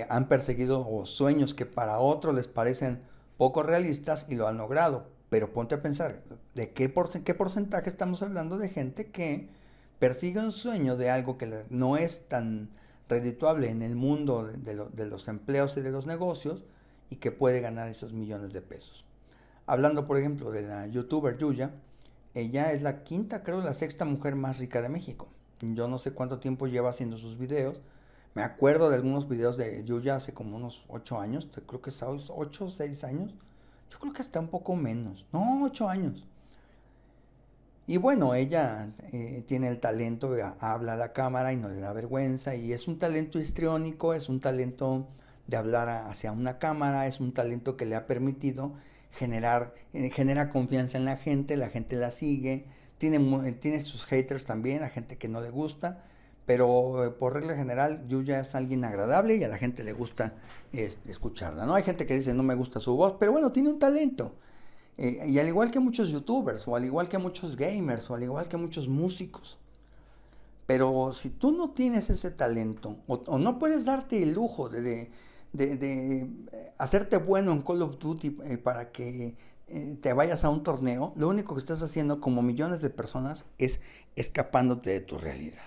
han perseguido sueños que para otros les parecen poco realistas y lo han logrado. Pero ponte a pensar, ¿de qué porcentaje estamos hablando de gente que persigue un sueño de algo que no es tan redituable en el mundo de los empleos y de los negocios y que puede ganar esos millones de pesos? Hablando, por ejemplo, de la youtuber Yuya, ella es la quinta, creo, la sexta mujer más rica de México. Yo no sé cuánto tiempo lleva haciendo sus videos. Me acuerdo de algunos videos de Yuya hace como unos 8 años, creo que es 8 o 6 años. Yo creo que hasta un poco menos, no, 8 años. Y bueno, ella tiene el talento, habla a la cámara y no le da vergüenza, y es un talento histriónico, es un talento de hablar hacia una cámara, es un talento que le ha permitido genera confianza en la gente la sigue, tiene sus haters también, la gente que no le gusta, pero por regla general Yuya es alguien agradable y a la gente le gusta escucharla, ¿no? Hay gente que dice no me gusta su voz, pero bueno, tiene un talento. Y al igual que muchos youtubers, o al igual que muchos gamers, o al igual que muchos músicos. Pero si tú no tienes ese talento, o no puedes darte el lujo de hacerte bueno en Call of Duty para que te vayas a un torneo, lo único que estás haciendo como millones de personas es escapándote de tu realidad,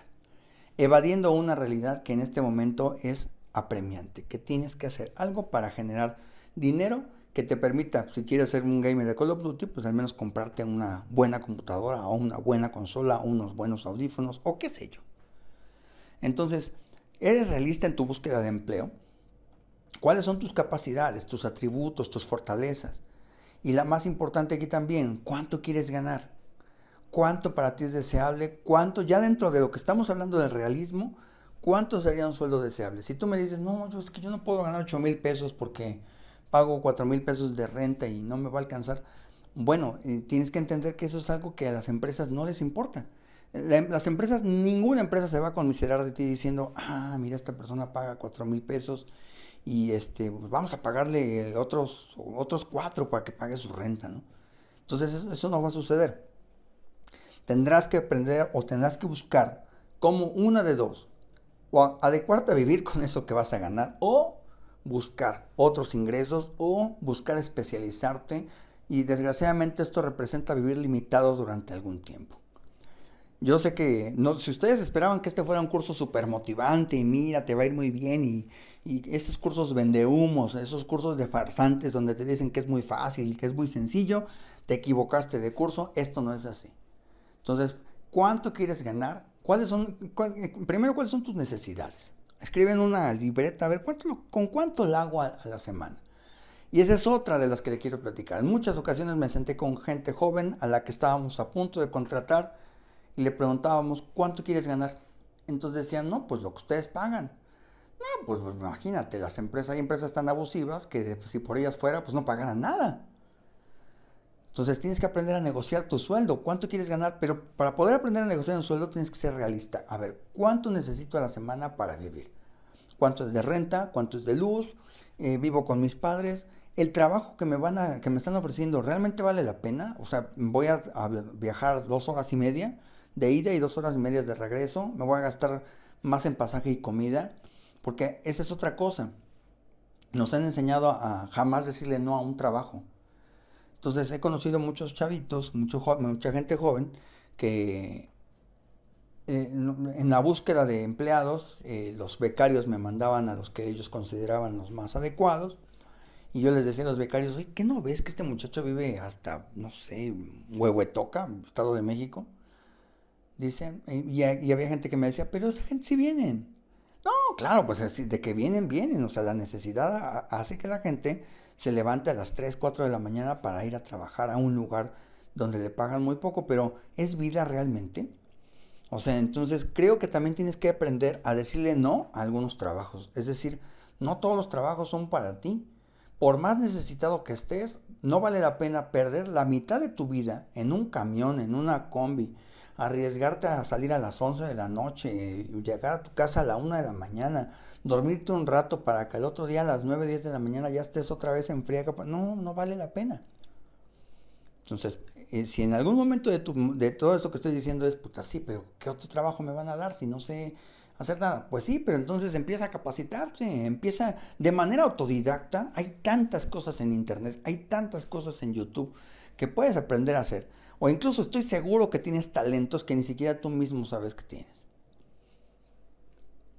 evadiendo una realidad que en este momento es apremiante, que tienes que hacer algo para generar dinero que te permita, si quieres ser un gamer de Call of Duty, pues al menos comprarte una buena computadora o una buena consola, o unos buenos audífonos o qué sé yo. Entonces, ¿eres realista en tu búsqueda de empleo? ¿Cuáles son tus capacidades, tus atributos, tus fortalezas? Y la más importante aquí también, ¿cuánto quieres ganar? ¿Cuánto para ti es deseable? ¿Cuánto, ya dentro de lo que estamos hablando del realismo, cuánto sería un sueldo deseable? Si tú me dices, no, es que yo no puedo ganar 8,000 pesos porque pago 4,000 pesos de renta y no me va a alcanzar. Bueno, tienes que entender que eso es algo que a las empresas no les importa. Las empresas, ninguna empresa se va a conmiserar de ti diciendo, mira, esta persona paga 4,000 pesos y pues vamos a pagarle otros 4 para que pague su renta, ¿no? Entonces eso no va a suceder. Tendrás que aprender o tendrás que buscar como una de dos, o adecuarte a vivir con eso que vas a ganar, o buscar otros ingresos, o buscar especializarte, y desgraciadamente esto representa vivir limitado durante algún tiempo. Yo sé que, no, si ustedes esperaban que este fuera un curso súper motivante y mira, te va a ir muy bien y estos cursos vendehumos, esos cursos de farsantes donde te dicen que es muy fácil, que es muy sencillo, te equivocaste de curso, esto no es así. Entonces, ¿cuánto quieres ganar? Primero, ¿cuáles son tus necesidades? Escribe en una libreta, a ver, ¿con cuánto la hago a la semana? Y esa es otra de las que le quiero platicar. En muchas ocasiones me senté con gente joven a la que estábamos a punto de contratar y le preguntábamos, ¿cuánto quieres ganar? Entonces decían, no, pues lo que ustedes pagan. No, pues imagínate, hay empresas tan abusivas que si por ellas fuera, pues no pagaran nada. Entonces tienes que aprender a negociar tu sueldo. ¿Cuánto quieres ganar? Pero para poder aprender a negociar un sueldo tienes que ser realista. A ver, ¿cuánto necesito a la semana para vivir? ¿Cuánto es de renta? ¿Cuánto es de luz? ¿Vivo con mis padres? ¿El trabajo que me están ofreciendo realmente vale la pena? O sea, voy a viajar 2 horas y media de ida y 2 horas y media de regreso. Me voy a gastar más en pasaje y comida. Porque esa es otra cosa. Nos han enseñado a jamás decirle no a un trabajo. Entonces he conocido muchos chavitos, mucha gente joven que en la búsqueda de empleados, los becarios me mandaban a los que ellos consideraban los más adecuados y yo les decía a los becarios, oye, ¿qué no ves que este muchacho vive hasta, no sé, Huehuetoca, Estado de México? Dicen, y había gente que me decía, pero esa gente sí vienen. No, claro, pues de que vienen, vienen. O sea, la necesidad hace que la gente se levante a las 3, 4 de la mañana para ir a trabajar a un lugar donde le pagan muy poco, pero ¿es vida realmente? O sea, entonces creo que también tienes que aprender a decirle no a algunos trabajos. Es decir, no todos los trabajos son para ti. Por más necesitado que estés, no vale la pena perder la mitad de tu vida en un camión, en una combi, arriesgarte a salir a las 11 de la noche, llegar a tu casa a la 1 de la mañana, dormirte un rato para que el otro día a las 9 10 de la mañana ya estés otra vez en friega. No, no vale la pena. Entonces, si en algún momento de todo esto que estoy diciendo es, puta, sí, pero ¿qué otro trabajo me van a dar si no sé hacer nada? Pues sí, pero entonces empieza a capacitarte, empieza de manera autodidacta. Hay tantas cosas en internet, hay tantas cosas en YouTube que puedes aprender a hacer. O incluso estoy seguro que tienes talentos que ni siquiera tú mismo sabes que tienes.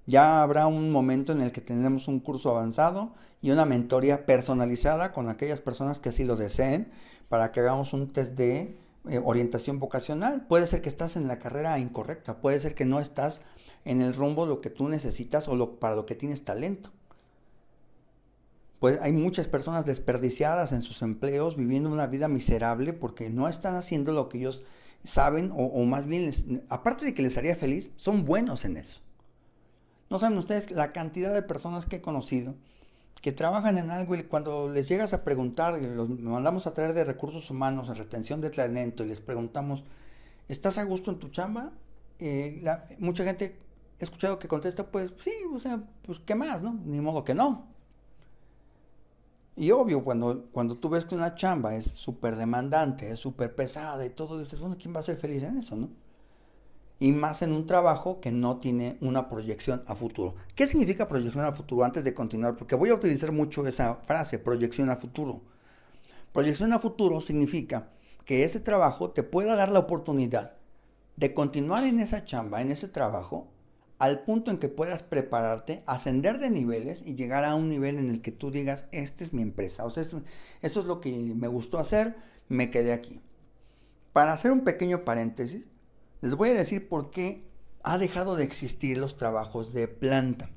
Ya habrá un momento en el que tendremos un curso avanzado y una mentoría personalizada con aquellas personas que así lo deseen para que hagamos un test de orientación vocacional. Puede ser que estás en la carrera incorrecta, puede ser que no estás en el rumbo lo que tú necesitas o para lo que tienes talento. Pues hay muchas personas desperdiciadas en sus empleos, viviendo una vida miserable porque no están haciendo lo que ellos saben o más bien, aparte de que les haría feliz, son buenos en eso. No saben ustedes la cantidad de personas que he conocido que trabajan en algo y cuando les llegas a preguntar, los mandamos a traer de recursos humanos, en retención de talento y les preguntamos, ¿estás a gusto en tu chamba? Mucha gente he escuchado que contesta, pues sí, o sea, pues qué más, ¿no? Ni modo que no. Y obvio, cuando tú ves que una chamba es súper demandante, es súper pesada y todo, dices, bueno, ¿quién va a ser feliz en eso, no? Y más en un trabajo que no tiene una proyección a futuro. ¿Qué significa proyección a futuro antes de continuar? Porque voy a utilizar mucho esa frase, proyección a futuro. Proyección a futuro significa que ese trabajo te pueda dar la oportunidad de continuar en esa chamba, en ese trabajo, al punto en que puedas prepararte, ascender de niveles y llegar a un nivel en el que tú digas, esta es mi empresa. O sea, eso es lo que me gustó hacer, me quedé aquí. Para hacer un pequeño paréntesis, les voy a decir por qué ha dejado de existir los trabajos de planta.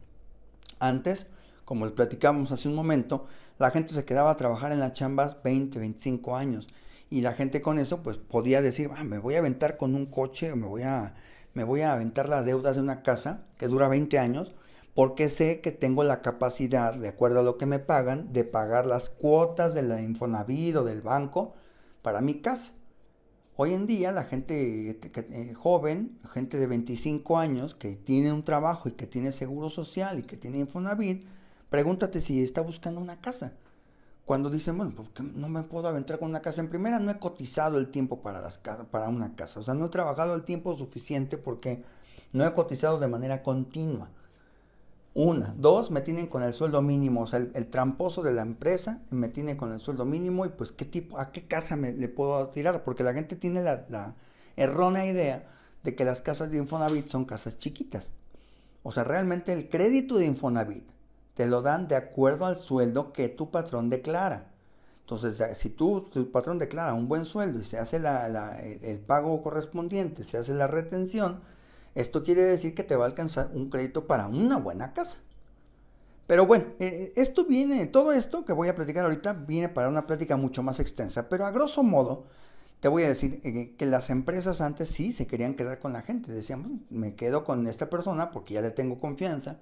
Antes, como les platicamos hace un momento, la gente se quedaba a trabajar en las chambas 20, 25 años. Y la gente con eso pues podía decir, me voy a aventar con un coche o me voy a aventar la deuda de una casa que dura 20 años porque sé que tengo la capacidad, de acuerdo a lo que me pagan, de pagar las cuotas de la Infonavit o del banco para mi casa. Hoy en día la gente joven, gente de 25 años que tiene un trabajo y que tiene seguro social y que tiene Infonavit, pregúntate si está buscando una casa. Cuando dicen, bueno, pues no me puedo aventar con una casa. En primera, no he cotizado el tiempo para una casa. O sea, no he trabajado el tiempo suficiente porque no he cotizado de manera continua. Una. Dos, me tienen con el sueldo mínimo. O sea, el tramposo de la empresa me tiene con el sueldo mínimo y pues a qué casa le puedo tirar. Porque la gente tiene la errónea idea de que las casas de Infonavit son casas chiquitas. O sea, realmente el crédito de Infonavit te lo dan de acuerdo al sueldo que tu patrón declara. Entonces, si tu patrón declara un buen sueldo y se hace el pago correspondiente, se hace la retención, esto quiere decir que te va a alcanzar un crédito para una buena casa. Pero bueno, todo esto que voy a platicar ahorita viene para una plática mucho más extensa, pero a grosso modo te voy a decir que las empresas antes sí se querían quedar con la gente, decían, "Bueno, me quedo con esta persona porque ya le tengo confianza".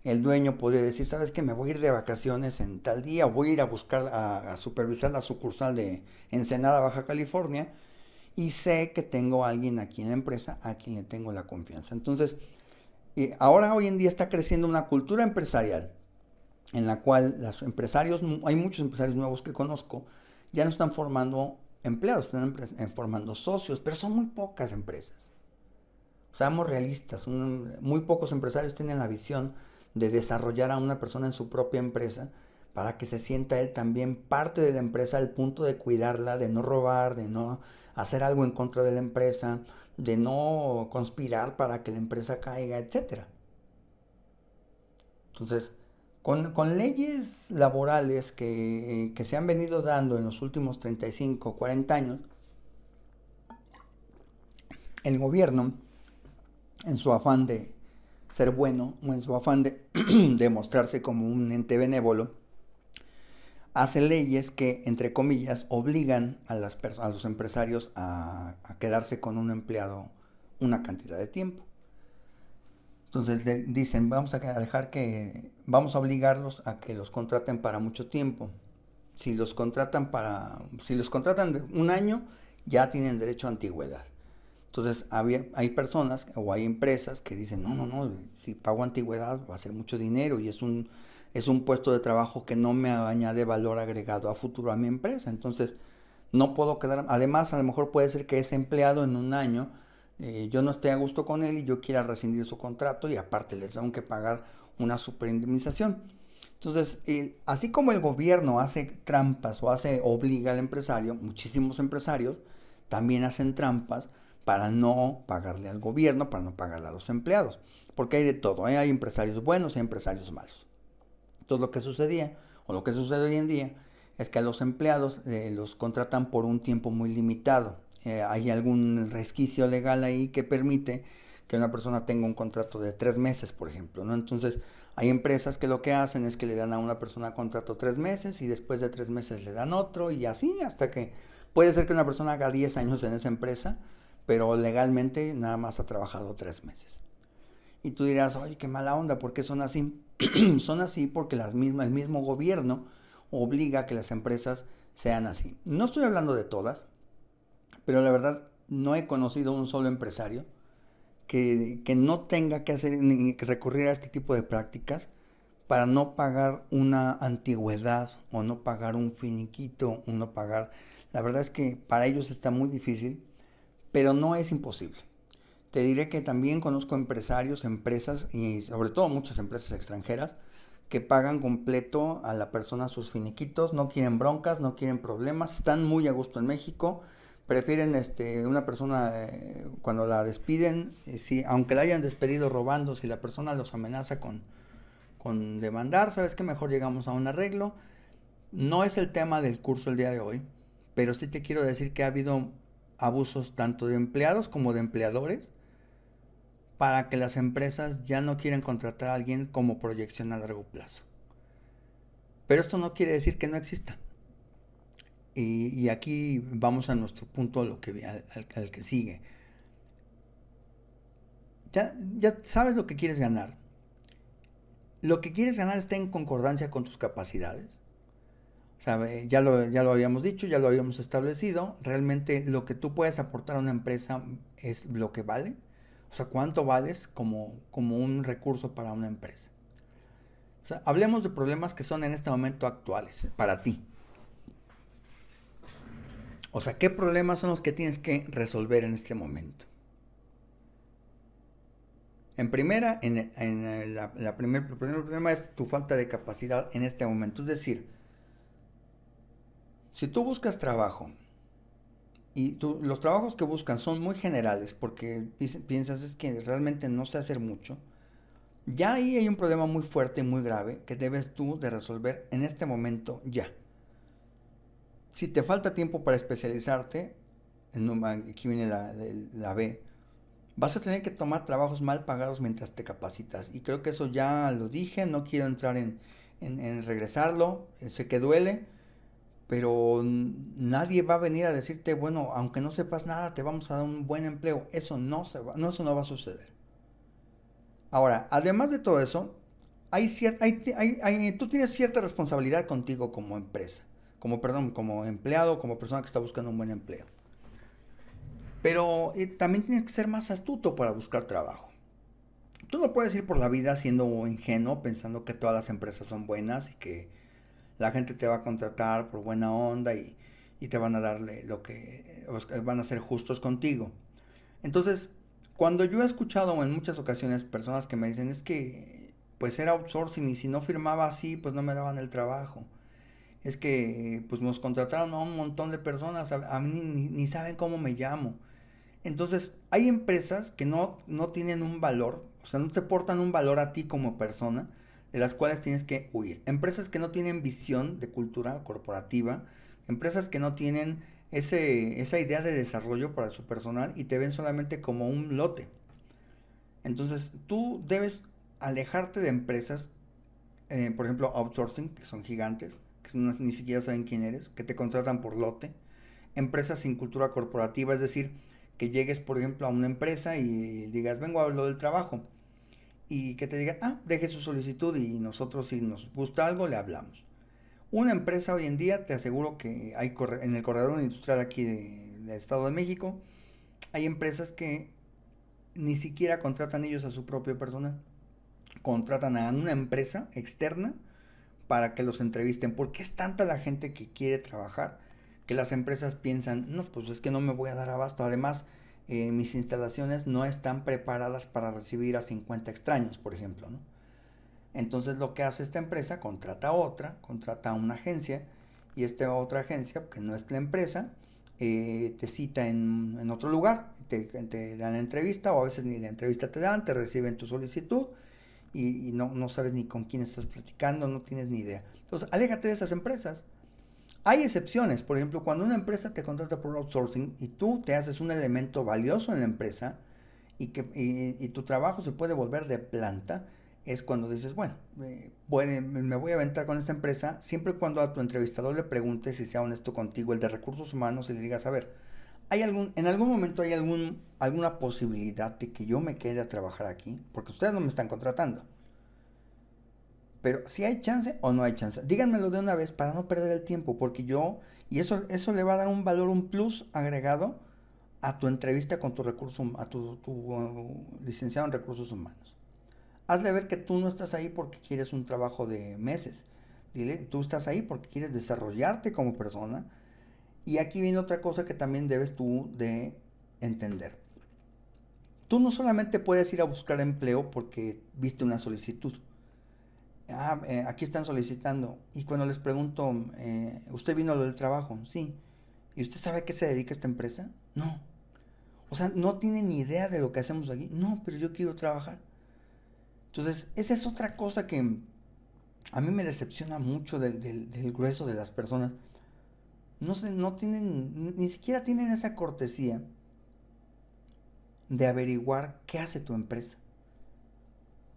El dueño podía decir, ¿sabes qué? Me voy a ir de vacaciones en tal día, o voy a ir a buscar, a supervisar la sucursal de Ensenada, Baja California, y sé que tengo a alguien aquí en la empresa a quien le tengo la confianza. Entonces, ahora hoy en día está creciendo una cultura empresarial en la cual hay muchos empresarios nuevos que conozco, ya no están formando empleados, están formando socios, pero son muy pocas empresas. Seamos realistas, muy pocos empresarios tienen la visión de desarrollar a una persona en su propia empresa para que se sienta él también parte de la empresa al punto de cuidarla, de no robar, de no hacer algo en contra de la empresa, de no conspirar para que la empresa caiga, etcétera. Entonces, con leyes laborales que se han venido dando en los últimos 35, 40 años, el gobierno, en su afán de ser bueno, o en su afán de mostrarse como un ente benévolo, hace leyes que, entre comillas, obligan a los empresarios a quedarse con un empleado una cantidad de tiempo. Entonces dicen, vamos a obligarlos a que los contraten para mucho tiempo. Si los contratan de un año, ya tienen derecho a antigüedad. Entonces hay personas o hay empresas que dicen, no, no, no, si pago antigüedad va a ser mucho dinero y es un puesto de trabajo que no me añade valor agregado a futuro a mi empresa. Entonces no puedo quedar, además a lo mejor puede ser que ese empleado en un año yo no esté a gusto con él y yo quiera rescindir su contrato y aparte le tengo que pagar una superindemnización. Entonces, así como el gobierno hace trampas o obliga al empresario, muchísimos empresarios también hacen trampas para no pagarle al gobierno, para no pagarle a los empleados. Porque hay de todo, ¿eh? Hay empresarios buenos y empresarios malos. Entonces lo que sucedía, o lo que sucede hoy en día, es que a los empleados los contratan por un tiempo muy limitado. Hay algún resquicio legal ahí que permite que una persona tenga un contrato de 3 meses, por ejemplo, ¿no? Entonces hay empresas que lo que hacen es que le dan a una persona contrato 3 meses y después de 3 meses le dan otro y así hasta que puede ser que una persona haga 10 años en esa empresa, pero legalmente nada más ha trabajado 3 meses. Y tú dirás, oye, qué mala onda, ¿por qué son así? Son así porque el mismo gobierno obliga a que las empresas sean así. No estoy hablando de todas, pero la verdad no he conocido un solo empresario que no tenga que hacer ni que recurrir a este tipo de prácticas para no pagar una antigüedad o no pagar un finiquito o no pagar. La verdad es que para ellos está muy difícil, pero no es imposible. Te diré que también conozco empresarios, empresas y sobre todo muchas empresas extranjeras que pagan completo a la persona sus finiquitos, no quieren broncas, no quieren problemas, están muy a gusto en México, prefieren una persona cuando la despiden, si, aunque la hayan despedido robando, si la persona los amenaza con demandar, sabes que mejor llegamos a un arreglo. No es el tema del curso el día de hoy, pero sí te quiero decir que ha habido abusos tanto de empleados como de empleadores para que las empresas ya no quieren contratar a alguien como proyección a largo plazo. Pero esto no quiere decir que no exista. Y aquí vamos a nuestro punto, al que sigue. Ya sabes lo que quieres ganar. Lo que quieres ganar está en concordancia con tus capacidades. ¿Sabe? Ya lo habíamos dicho, ya lo habíamos establecido. Realmente lo que tú puedes aportar a una empresa es lo que vale. O sea, cuánto vales como un recurso para una empresa. O sea, hablemos de problemas que son en este momento actuales para ti. O sea, ¿qué problemas son los que tienes que resolver en este momento? En primera, el primer problema es tu falta de capacidad en este momento. Es decir, si tú buscas trabajo y los trabajos que buscan son muy generales porque piensas es que realmente no sé hacer mucho, ya ahí hay un problema muy fuerte y muy grave que debes tú de resolver en este momento ya. Si te falta tiempo para especializarte, aquí viene la B, vas a tener que tomar trabajos mal pagados mientras te capacitas. Y creo que eso ya lo dije, no quiero entrar en regresarlo, sé que duele, pero nadie va a venir a decirte, bueno, aunque no sepas nada, te vamos a dar un buen empleo. Eso no, eso no va a suceder. Ahora, además de todo eso, tú tienes cierta responsabilidad contigo como empresa, como empleado, como persona que está buscando un buen empleo. Pero también tienes que ser más astuto para buscar trabajo. Tú no puedes ir por la vida siendo ingenuo, pensando que todas las empresas son buenas y que la gente te va a contratar por buena onda y te van a darle van a ser justos contigo. Entonces, cuando yo he escuchado en muchas ocasiones personas que me dicen es que pues era outsourcing y si no firmaba así pues no me daban el trabajo. Es que pues nos contrataron a un montón de personas, a mí ni saben cómo me llamo. Entonces, hay empresas que no tienen un valor, o sea, no te portan un valor a ti como persona, de las cuales tienes que huir. Empresas que no tienen visión de cultura corporativa, empresas que no tienen esa idea de desarrollo para su personal y te ven solamente como un lote. Entonces, tú debes alejarte de empresas, por ejemplo, outsourcing, que son gigantes, que ni siquiera saben quién eres, que te contratan por lote. Empresas sin cultura corporativa, es decir, que llegues, por ejemplo, a una empresa y digas, vengo a hablar del trabajo. Y que te digan, deje su solicitud y nosotros si nos gusta algo le hablamos. Una empresa hoy en día, te aseguro que hay en el corredor industrial aquí del Estado de México, hay empresas que ni siquiera contratan ellos a su propio personal. Contratan a una empresa externa para que los entrevisten, porque es tanta la gente que quiere trabajar que las empresas piensan, no, pues es que no me voy a dar abasto. Además, mis instalaciones no están preparadas para recibir a 50 extraños, por ejemplo, ¿no? Entonces lo que hace esta empresa, contrata a una agencia y esta otra agencia, que no es la empresa, te cita en otro lugar, te dan la entrevista o a veces ni la entrevista te dan, te reciben tu solicitud y no sabes ni con quién estás platicando, no tienes ni idea. Entonces, aléjate de esas empresas. Hay excepciones, por ejemplo, cuando una empresa te contrata por outsourcing y tú te haces un elemento valioso en la empresa y tu trabajo se puede volver de planta, es cuando dices, bueno, me voy a aventar con esta empresa, siempre y cuando a tu entrevistador le preguntes si sea honesto contigo, el de recursos humanos, y le digas, a ver, en algún momento hay alguna posibilidad de que yo me quede a trabajar aquí, porque ustedes no me están contratando. Pero si hay chance o no hay chance. Díganmelo de una vez para no perder el tiempo, porque y eso le va a dar un valor, un plus agregado a tu entrevista con tu licenciado en recursos humanos. Hazle ver que tú no estás ahí porque quieres un trabajo de meses. Dile, tú estás ahí porque quieres desarrollarte como persona. Y aquí viene otra cosa que también debes tú de entender. Tú no solamente puedes ir a buscar empleo porque viste una solicitud. Aquí están solicitando. Y cuando les pregunto, ¿usted vino a lo del trabajo? Sí. ¿Y usted sabe a qué se dedica esta empresa? No. O sea, no tiene ni idea de lo que hacemos aquí. No, pero yo quiero trabajar. Entonces, esa es otra cosa que a mí me decepciona mucho del grueso de las personas. No tienen, ni siquiera tienen esa cortesía de averiguar qué hace tu empresa.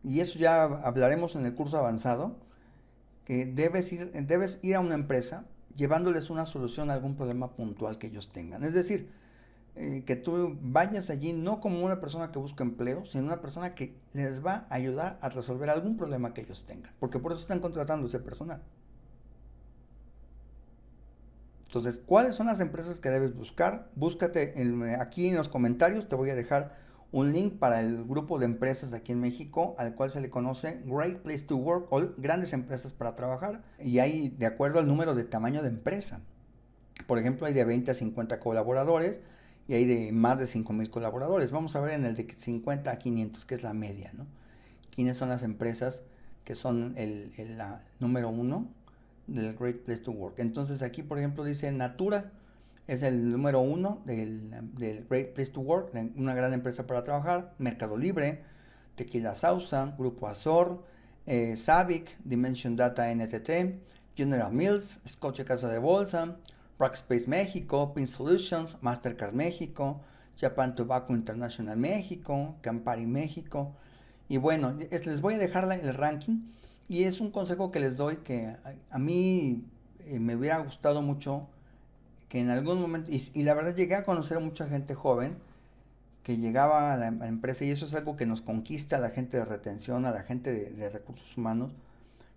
Y eso ya hablaremos en el curso avanzado, que debes ir a una empresa llevándoles una solución a algún problema puntual que ellos tengan. Es decir, que tú vayas allí no como una persona que busca empleo, sino una persona que les va a ayudar a resolver algún problema que ellos tengan, porque por eso están contratando ese personal. Entonces, ¿cuáles son las empresas que debes buscar? Búscate aquí en los comentarios, te voy a dejar un link para el grupo de empresas aquí en México, al cual se le conoce Great Place to Work o grandes empresas para trabajar. Y hay de acuerdo al número de tamaño de empresa. Por ejemplo, hay de 20 a 50 colaboradores y hay de más de 5,000 colaboradores. Vamos a ver en el de 50 a 500, que es la media, ¿no? ¿Quiénes son las empresas que son la número uno del Great Place to Work? Entonces aquí, por ejemplo, dice Natura, es el número uno del Great Place to Work, una gran empresa para trabajar. Mercado Libre, Tequila Sauza, Grupo Azor, Savic, Dimension Data NTT, General Mills, Scotia Casa de Bolsa, Rackspace México, Pin Solutions, Mastercard México, Japan Tobacco International México, Campari México. Y bueno, les voy a dejar el ranking y es un consejo que les doy que a mí me hubiera gustado mucho que en algún momento, y la verdad llegué a conocer a mucha gente joven que llegaba a la empresa y eso es algo que nos conquista a la gente de retención, a la gente de recursos humanos,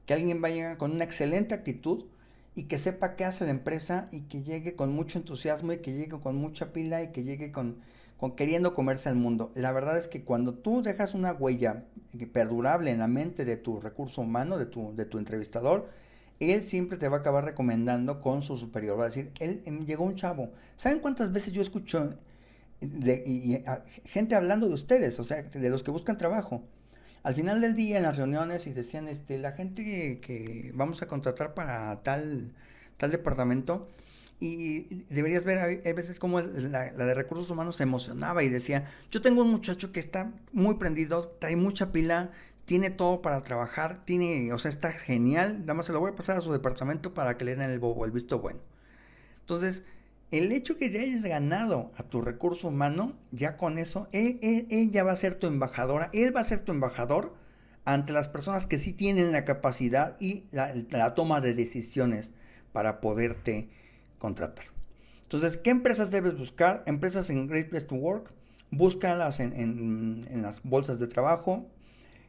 que alguien vaya con una excelente actitud y que sepa qué hace la empresa y que llegue con mucho entusiasmo y que llegue con mucha pila y que llegue con queriendo comerse al mundo. La verdad es que cuando tú dejas una huella perdurable en la mente de tu recurso humano, de tu entrevistador, él siempre te va a acabar recomendando con su superior. Va a decir, él llegó un chavo. ¿Saben cuántas veces yo escucho gente hablando de ustedes, o sea, de los que buscan trabajo? Al final del día en las reuniones y decían, la gente que vamos a contratar para tal departamento y deberías ver hay veces como la de recursos humanos se emocionaba y decía, yo tengo un muchacho que está muy prendido, trae mucha pila, tiene todo para trabajar, o sea, está genial, nada más se lo voy a pasar a su departamento para que le den el visto bueno. Entonces, el hecho que ya hayas ganado a tu recurso humano, ya con eso, él ya va a ser tu embajadora, él va a ser tu embajador ante las personas que sí tienen la capacidad y la toma de decisiones para poderte contratar. Entonces, ¿qué empresas debes buscar? Empresas en Great Place to Work, búscalas en las bolsas de trabajo.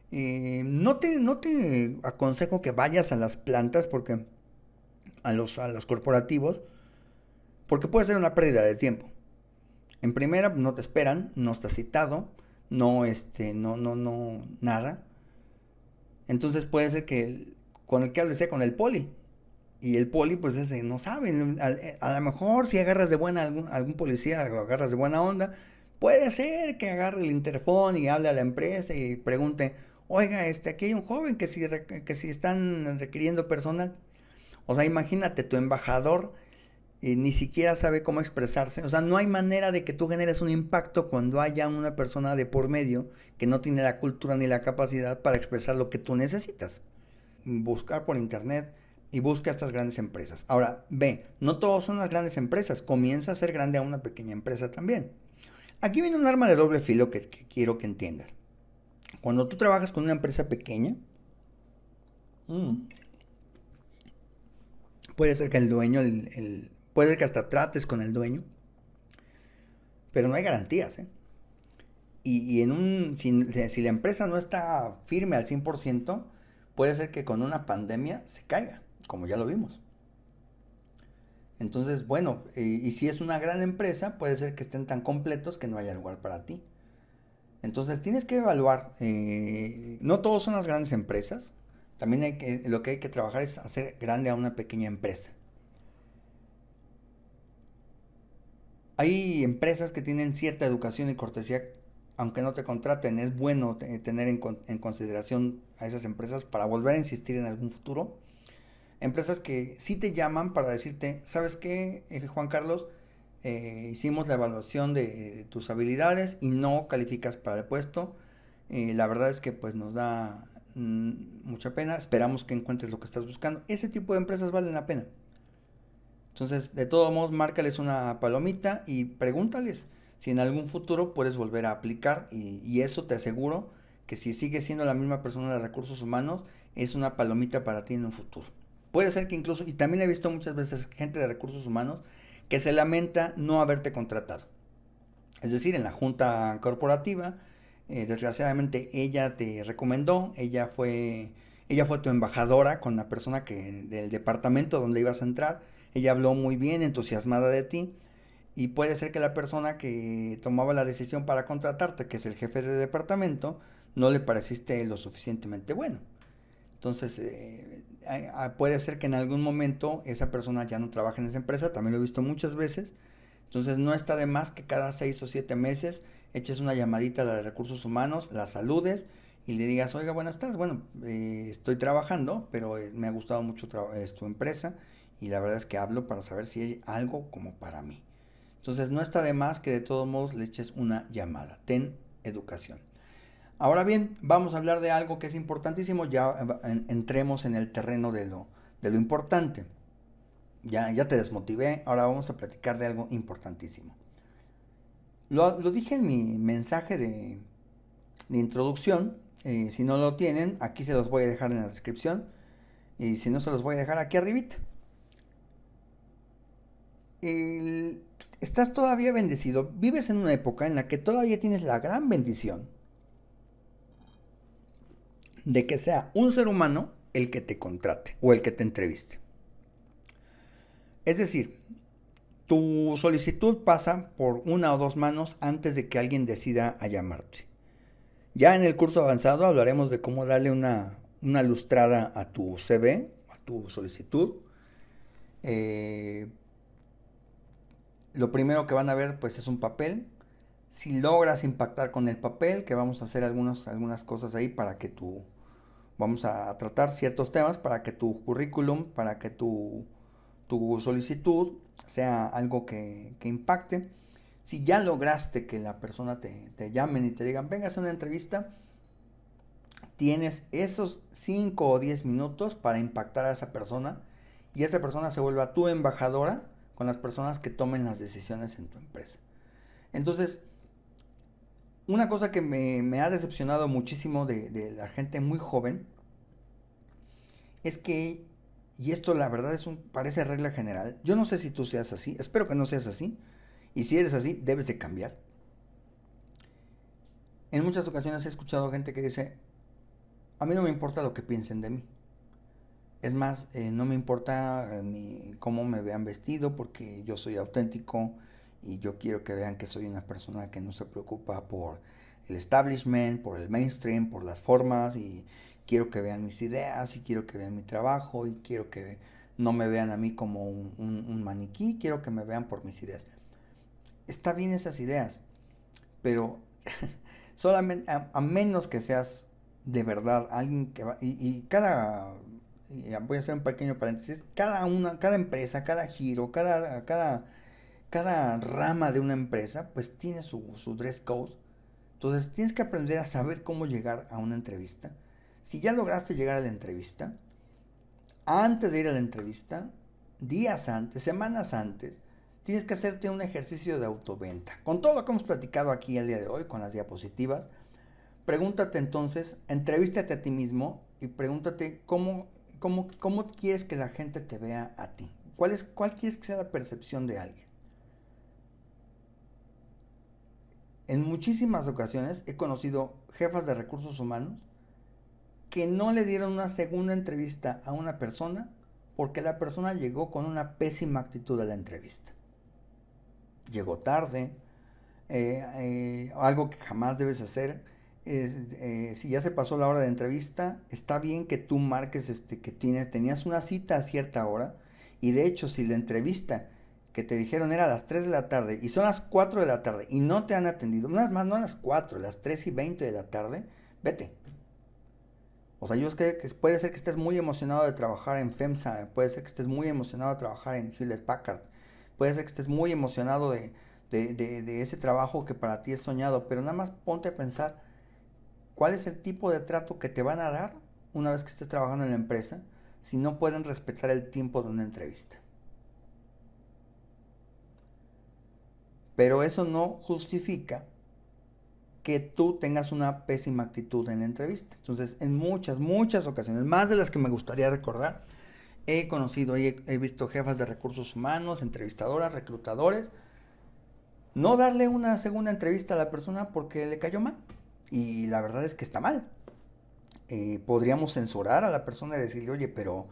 No te aconsejo que vayas a las plantas porque a los corporativos, porque puede ser una pérdida de tiempo. En primera, no te esperan, no estás citado, no, nada. Entonces puede ser que con el que hables sea con el poli. Y el poli, pues ese no sabe. A lo mejor si agarras de buena algún policía, o agarras de buena onda, puede ser que agarre el interfón y hable a la empresa y pregunte, oiga, aquí hay un joven que si están requiriendo personal. O sea, imagínate, tu embajador ni siquiera sabe cómo expresarse. O sea, no hay manera de que tú generes un impacto cuando haya una persona de por medio que no tiene la cultura ni la capacidad para expresar lo que tú necesitas. Buscar por internet y busca estas grandes empresas. Ahora, ve, no todos son las grandes empresas. Comienza a ser grande a una pequeña empresa también. Aquí viene un arma de doble filo que quiero que entiendas. Cuando tú trabajas con una empresa pequeña, puede ser que el dueño, puede ser que hasta trates con el dueño, pero no hay garantías, ¿eh? Si la empresa no está firme al 100%, puede ser que con una pandemia se caiga, como ya lo vimos. Entonces, bueno, y si es una gran empresa, puede ser que estén tan completos que no haya lugar para ti. Entonces tienes que evaluar, no todos son las grandes empresas, también lo que hay que trabajar es hacer grande a una pequeña empresa. Hay empresas que tienen cierta educación y cortesía, aunque no te contraten, es bueno tener en consideración a esas empresas para volver a insistir en algún futuro. Empresas que sí te llaman para decirte, ¿sabes qué, Juan Carlos? Hicimos la evaluación de tus habilidades y no calificas para el puesto. La verdad es que pues nos da mucha pena. Esperamos que encuentres lo que estás buscando. Ese tipo de empresas valen la pena. Entonces, de todos modos, márcales una palomita y pregúntales si en algún futuro puedes volver a aplicar y eso te aseguro que si sigues siendo la misma persona de recursos humanos, es una palomita para ti en un futuro. Puede ser que incluso, y también he visto muchas veces gente de recursos humanos que se lamenta no haberte contratado. Es decir, en la junta corporativa, desgraciadamente ella te recomendó, ella fue tu embajadora con la persona del departamento donde ibas a entrar. Ella habló muy bien, entusiasmada de ti. Y puede ser que la persona que tomaba la decisión para contratarte, que es el jefe de departamento, no le pareciste lo suficientemente bueno. Entonces, puede ser que en algún momento esa persona ya no trabaje en esa empresa, también lo he visto muchas veces. Entonces, no está de más que cada 6 o 7 meses eches una llamadita a la de recursos humanos, la saludes y le digas, oiga, buenas tardes, bueno, estoy trabajando, pero me ha gustado mucho tu empresa y la verdad es que hablo para saber si hay algo como para mí. Entonces, no está de más que de todos modos le eches una llamada. Ten educación. Ahora bien, vamos a hablar de algo que es importantísimo, ya entremos en el terreno de lo importante. Ya te desmotivé, ahora vamos a platicar de algo importantísimo. Lo dije en mi mensaje de introducción, si no lo tienen, aquí se los voy a dejar en la descripción, y si no se los voy a dejar aquí arribita. El- Estás todavía bendecido, vives en una época en la que todavía tienes la gran bendición de que sea un ser humano el que te contrate o el que te entreviste. Es decir, tu solicitud pasa por una o dos manos antes de que alguien decida a llamarte. Ya en el curso avanzado hablaremos de cómo darle una lustrada a tu CV, a tu solicitud. Eh, lo primero que van a ver pues es un papel. Si logras impactar con el papel, que vamos a hacer algunas cosas ahí para que vamos a tratar ciertos temas para que tu currículum, para que tu solicitud sea algo que impacte. Si ya lograste que la persona te llamen y te digan, venga a hacer una entrevista, tienes esos 5 o 10 minutos para impactar a esa persona y esa persona se vuelva tu embajadora con las personas que tomen las decisiones en tu empresa. Entonces, una cosa que me ha decepcionado muchísimo de la gente muy joven es que, y esto la verdad parece regla general, yo no sé si tú seas así, espero que no seas así, y si eres así, debes de cambiar. En muchas ocasiones he escuchado gente que dice, a mí no me importa lo que piensen de mí. Es más, no me importa ni cómo me vean vestido porque yo soy auténtico y yo quiero que vean que soy una persona que no se preocupa por el establishment, por el mainstream, por las formas y quiero que vean mis ideas y quiero que vean mi trabajo y quiero que no me vean a mí como un maniquí, quiero que me vean por mis ideas. Está bien esas ideas, pero solamente a menos que seas de verdad alguien que va y voy a hacer un pequeño paréntesis, cada empresa, cada giro, cada rama de una empresa, pues tiene su dress code. Entonces tienes que aprender a saber cómo llegar a una entrevista. Si ya lograste llegar a la entrevista, antes de ir a la entrevista, días antes, semanas antes, tienes que hacerte un ejercicio de autoventa. Con todo lo que hemos platicado aquí el día de hoy, con las diapositivas, pregúntate entonces, entrevístate a ti mismo y pregúntate cómo quieres que la gente te vea a ti. ¿Cuál quieres que sea la percepción de alguien? En muchísimas ocasiones he conocido jefas de recursos humanos que no le dieron una segunda entrevista a una persona porque la persona llegó con una pésima actitud a la entrevista. Llegó tarde, algo que jamás debes hacer es, si ya se pasó la hora de entrevista, está bien que tú marques que tenías una cita a cierta hora, y de hecho si la entrevista que te dijeron era a las 3 de la tarde y son las 4 de la tarde y no te han atendido, más no a las 4, a las 3:20 de la tarde, vete. O sea, yo creo que puede ser que estés muy emocionado de trabajar en FEMSA, puede ser que estés muy emocionado de trabajar en Hewlett Packard, puede ser que estés muy emocionado de ese trabajo que para ti es soñado, pero nada más ponte a pensar cuál es el tipo de trato que te van a dar una vez que estés trabajando en la empresa si no pueden respetar el tiempo de una entrevista. Pero eso no justifica que tú tengas una pésima actitud en la entrevista. Entonces, en muchas ocasiones, más de las que me gustaría recordar, he conocido y he visto jefas de recursos humanos, entrevistadoras, reclutadores, no darle una segunda entrevista a la persona porque le cayó mal. Y la verdad es que está mal. Podríamos censurar a la persona y decirle, oye, pero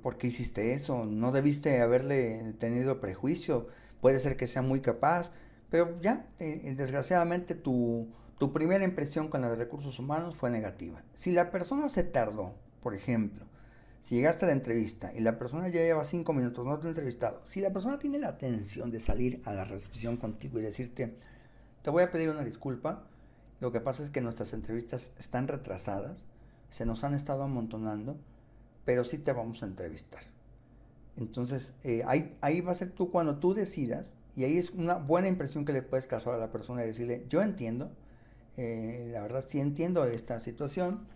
¿por qué hiciste eso? No debiste haberle tenido prejuicio. Puede ser que sea muy capaz, pero ya, desgraciadamente tu primera impresión con la de recursos humanos fue negativa. Si la persona se tardó, por ejemplo, si llegaste a la entrevista y la persona ya lleva 5 minutos, no te ha entrevistado, si la persona tiene la atención de salir a la recepción contigo y decirte, te voy a pedir una disculpa, lo que pasa es que nuestras entrevistas están retrasadas, se nos han estado amontonando, pero sí te vamos a entrevistar. Entonces, ahí va a ser tú cuando tú decidas, y ahí es una buena impresión que le puedes causar a la persona y decirle, yo entiendo, la verdad sí entiendo esta situación,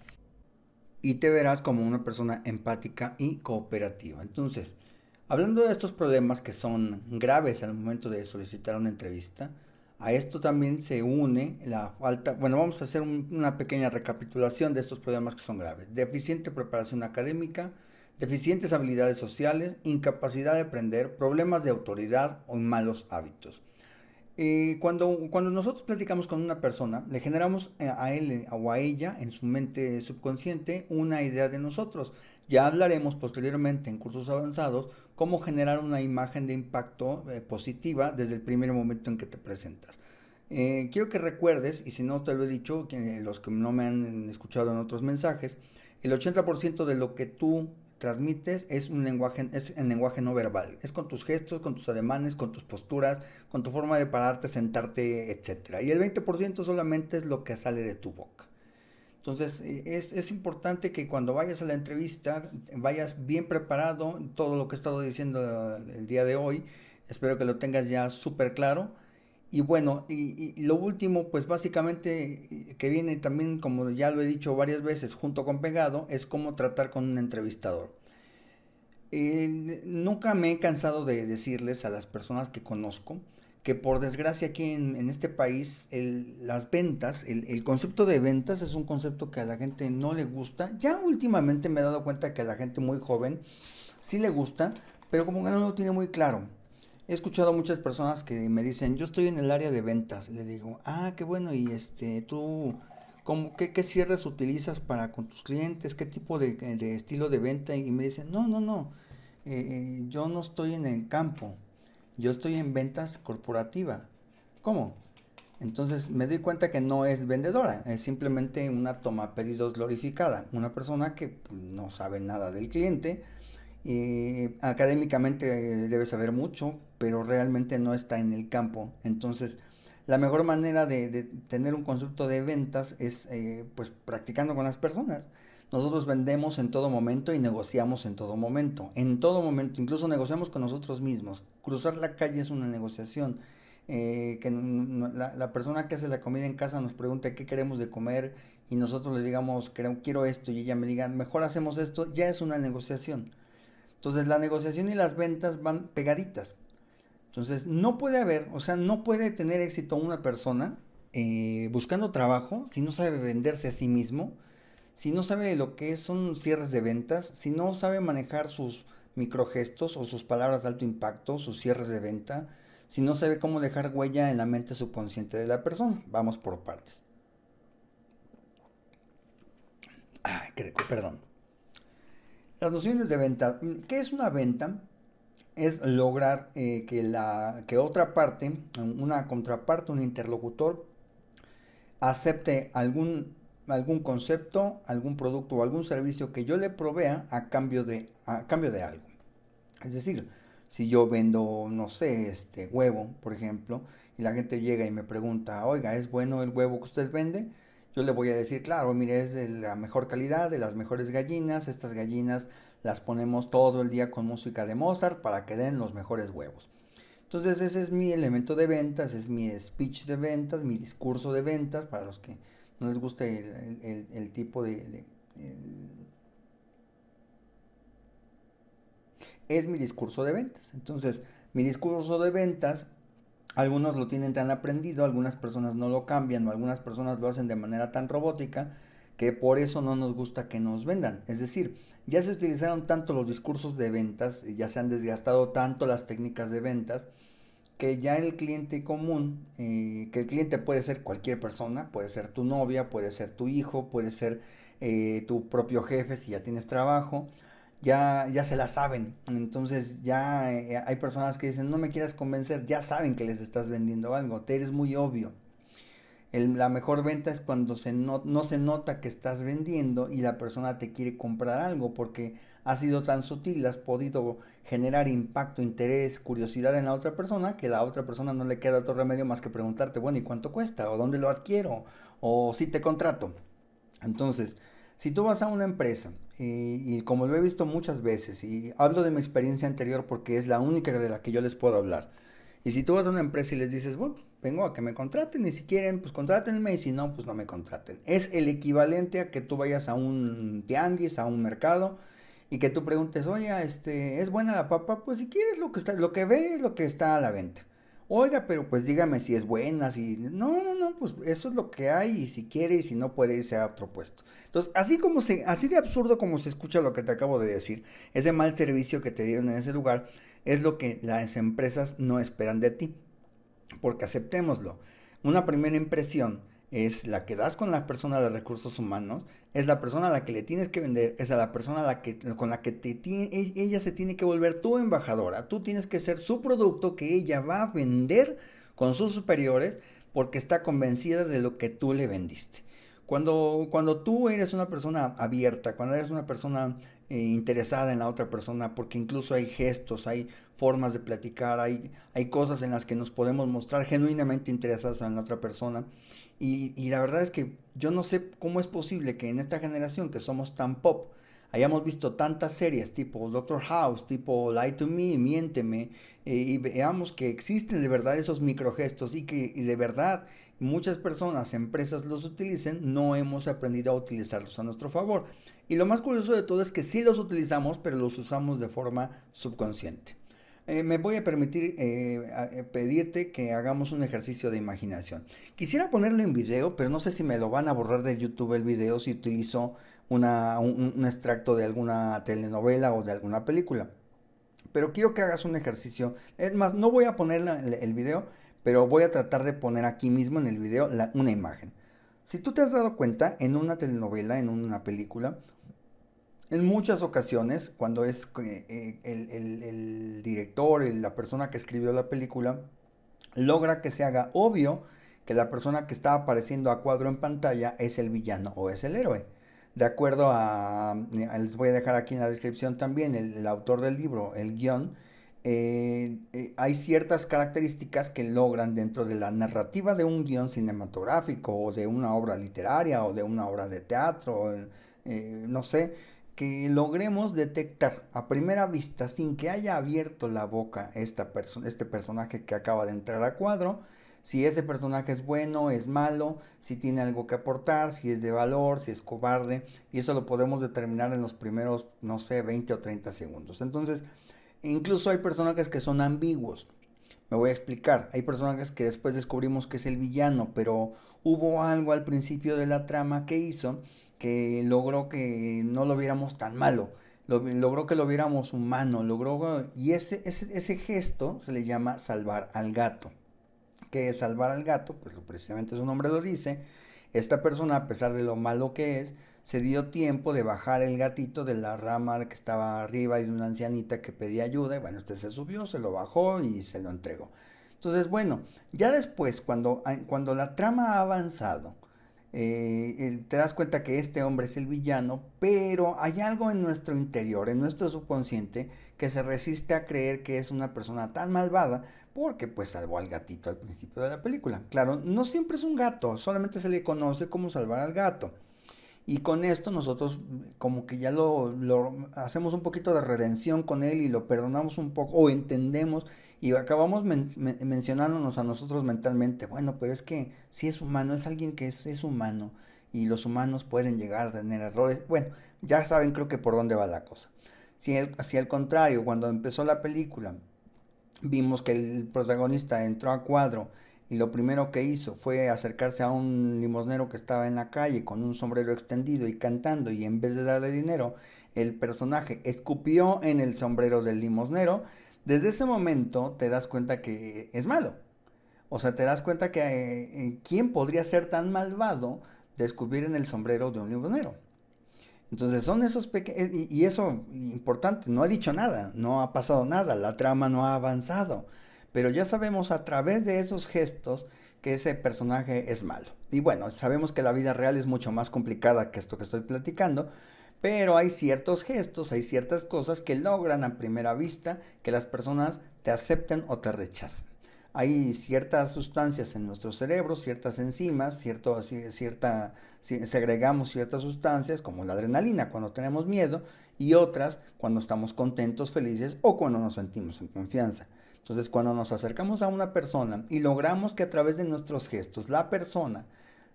y te verás como una persona empática y cooperativa. Entonces, hablando de estos problemas que son graves al momento de solicitar una entrevista, a esto también se une la falta, bueno, vamos a hacer una pequeña recapitulación de estos problemas que son graves. Deficiente preparación académica, deficientes habilidades sociales, incapacidad de aprender, problemas de autoridad o malos hábitos. Cuando nosotros platicamos con una persona, le generamos a él o a ella en su mente subconsciente una idea de nosotros. Ya hablaremos posteriormente en cursos avanzados cómo generar una imagen de impacto positiva desde el primer momento en que te presentas. Quiero que recuerdes, y si no te lo he dicho, que los que no me han escuchado en otros mensajes, el 80% de lo que tú transmites es el lenguaje no verbal. Es con tus gestos, con tus ademanes, con tus posturas, con tu forma de pararte, sentarte, etcétera. Y el 20% solamente es lo que sale de tu boca. Entonces, es importante que cuando vayas a la entrevista vayas bien preparado, todo lo que he estado diciendo el día de hoy. Espero que lo tengas ya súper claro. Y bueno, y lo último, pues básicamente, que viene también, como ya lo he dicho varias veces, junto con pegado, es cómo tratar con un entrevistador. Nunca me he cansado de decirles a las personas que conozco que por desgracia aquí en este país las ventas, el concepto de ventas es un concepto que a la gente no le gusta. Ya últimamente me he dado cuenta que a la gente muy joven sí le gusta, pero como que no lo tiene muy claro. He escuchado a muchas personas que me dicen, yo estoy en el área de ventas. Le digo, ah, qué bueno, y tú, qué cierres utilizas para con tus clientes? ¿Qué tipo de estilo de venta? Y me dicen, no, yo no estoy en el campo, yo estoy en ventas corporativa. ¿Cómo? Entonces me doy cuenta que no es vendedora, es simplemente una toma pedidos glorificada, una persona que no sabe nada del cliente. Académicamente debe saber mucho, pero realmente no está en el campo. Entonces, la mejor manera de tener un concepto de ventas es pues practicando con las personas. Nosotros vendemos en todo momento y negociamos en todo momento. En todo momento, incluso negociamos con nosotros mismos. Cruzar la calle es una negociación. La persona que hace la comida en casa nos pregunta qué queremos de comer y nosotros le digamos quiero esto y ella me diga mejor hacemos esto, ya es una negociación. Entonces la negociación y las ventas van pegaditas. Entonces no puede haber, o sea, no puede tener éxito una persona buscando trabajo si no sabe venderse a sí mismo, si no sabe lo que son cierres de ventas, si no sabe manejar sus microgestos o sus palabras de alto impacto, sus cierres de venta, si no sabe cómo dejar huella en la mente subconsciente de la persona. Vamos por partes. Ay, perdón. Las nociones de venta. ¿Qué es una venta? Es lograr que otra parte, una contraparte, un interlocutor, acepte algún concepto, algún producto o algún servicio que yo le provea a cambio de algo. Es decir, si yo vendo, no sé, huevo, por ejemplo, y la gente llega y me pregunta, oiga, ¿es bueno el huevo que usted vende? Yo le voy a decir, claro, mire, es de la mejor calidad, de las mejores gallinas. Estas gallinas las ponemos todo el día con música de Mozart para que den los mejores huevos. Entonces ese es mi elemento de ventas, es mi speech de ventas, mi discurso de ventas, para los que no les guste el tipo es mi discurso de ventas. Entonces, mi discurso de ventas, algunos lo tienen tan aprendido, algunas personas no lo cambian o algunas personas lo hacen de manera tan robótica que por eso no nos gusta que nos vendan. Es decir, ya se utilizaron tanto los discursos de ventas, ya se han desgastado tanto las técnicas de ventas, que ya el cliente común, que el cliente puede ser cualquier persona, puede ser tu novia, puede ser tu hijo, puede ser tu propio jefe si ya tienes trabajo, ya se la saben. Entonces ya hay personas que dicen, no me quieras convencer, ya saben que les estás vendiendo algo, te eres muy obvio. La mejor venta es cuando no se nota que estás vendiendo y la persona te quiere comprar algo porque has sido tan sutil, has podido generar impacto, interés, curiosidad en la otra persona que la otra persona no le queda otro remedio más que preguntarte, bueno, ¿y cuánto cuesta? ¿O dónde lo adquiero? ¿O si te contrato? Entonces, si tú vas a una empresa y como lo he visto muchas veces y hablo de mi experiencia anterior porque es la única de la que yo les puedo hablar, y si tú vas a una empresa y les dices, bueno, vengo a que me contraten y si quieren, pues contrátenme y si no, pues no me contraten. Es el equivalente a que tú vayas a un tianguis, a un mercado y que tú preguntes, oye, ¿es buena la papa? Pues si quieres lo que ve es lo que está a la venta. Oiga, pero pues dígame si es buena, si... No, no, no, pues eso es lo que hay y si quiere y si no puede irse a otro puesto. Entonces, así de absurdo como se escucha lo que te acabo de decir, ese mal servicio que te dieron en ese lugar, es lo que las empresas no esperan de ti. Porque aceptémoslo, una primera impresión es la que das con la persona de recursos humanos, es la persona a la que le tienes que vender, es a la persona con la que ella se tiene que volver tu embajadora, tú tienes que ser su producto que ella va a vender con sus superiores porque está convencida de lo que tú le vendiste. Cuando tú eres una persona abierta, cuando eres una persona interesada en la otra persona, porque incluso hay gestos, hay formas de platicar, hay cosas en las que nos podemos mostrar genuinamente interesados en la otra persona. Y la verdad es que yo no sé cómo es posible que en esta generación que somos tan pop, hayamos visto tantas series tipo Doctor House, tipo Lie to Me, Miénteme, y veamos que existen de verdad esos microgestos y de verdad muchas personas, empresas los utilicen, no hemos aprendido a utilizarlos a nuestro favor. Y lo más curioso de todo es que sí los utilizamos, pero los usamos de forma subconsciente. Me voy a permitir pedirte que hagamos un ejercicio de imaginación. Quisiera ponerlo en video, pero no sé si me lo van a borrar de YouTube el video si utilizo un extracto de alguna telenovela o de alguna película. Pero quiero que hagas un ejercicio. Es más, no voy a poner el video, pero voy a tratar de poner aquí mismo en el video una imagen. Si tú te has dado cuenta, en una telenovela, en una película, en muchas ocasiones, cuando es el director, la persona que escribió la película, logra que se haga obvio que la persona que está apareciendo a cuadro en pantalla es el villano o es el héroe. De acuerdo les voy a dejar aquí en la descripción también el autor del libro, el guión, hay ciertas características que logran dentro de la narrativa de un guión cinematográfico o de una obra literaria o de una obra de teatro, no sé, que logremos detectar a primera vista, sin que haya abierto la boca este personaje que acaba de entrar a cuadro, si ese personaje es bueno, es malo, si tiene algo que aportar, si es de valor, si es cobarde, y eso lo podemos determinar en los primeros, no sé, 20 o 30 segundos. Entonces, incluso hay personajes que son ambiguos. Me voy a explicar. Hay personajes que después descubrimos que es el villano, pero hubo algo al principio de la trama que hizo que logró que no lo viéramos tan malo. Logró que lo viéramos humano. Y ese gesto se le llama salvar al gato. ¿Qué es salvar al gato? Pues precisamente su nombre lo dice. Esta persona, a pesar de lo malo que es, se dio tiempo de bajar el gatito de la rama que estaba arriba y de una ancianita que pedía ayuda. Y bueno, este se subió, se lo bajó y se lo entregó. Entonces, bueno, ya después, cuando la trama ha avanzado, te das cuenta que este hombre es el villano, pero hay algo en nuestro interior, en nuestro subconsciente, que se resiste a creer que es una persona tan malvada porque pues salvó al gatito al principio de la película. Claro, no siempre es un gato, solamente se le conoce como salvar al gato. Y con esto nosotros como que ya lo hacemos un poquito de redención con él y lo perdonamos un poco o entendemos y acabamos mencionándonos a nosotros mentalmente, bueno, pero es que si es humano, es alguien que es humano y los humanos pueden llegar a tener errores. Bueno, ya saben creo que por dónde va la cosa. Si al contrario, cuando empezó la película vimos que el protagonista entró a cuadro y lo primero que hizo fue acercarse a un limosnero que estaba en la calle con un sombrero extendido y cantando, y en vez de darle dinero, el personaje escupió en el sombrero del limosnero. Desde ese momento te das cuenta que es malo. O sea, te das cuenta que quién podría ser tan malvado de escupir en el sombrero de un limosnero. Entonces son esos pequeños, y eso importante, no ha dicho nada, no ha pasado nada, la trama no ha avanzado, pero ya sabemos a través de esos gestos que ese personaje es malo. Y bueno, sabemos que la vida real es mucho más complicada que esto que estoy platicando, pero hay ciertos gestos, hay ciertas cosas que logran a primera vista que las personas te acepten o te rechacen. Hay ciertas sustancias en nuestro cerebro, ciertas enzimas, segregamos ciertas sustancias como la adrenalina cuando tenemos miedo y otras cuando estamos contentos, felices o cuando nos sentimos en confianza. Entonces, cuando nos acercamos a una persona y logramos que a través de nuestros gestos la persona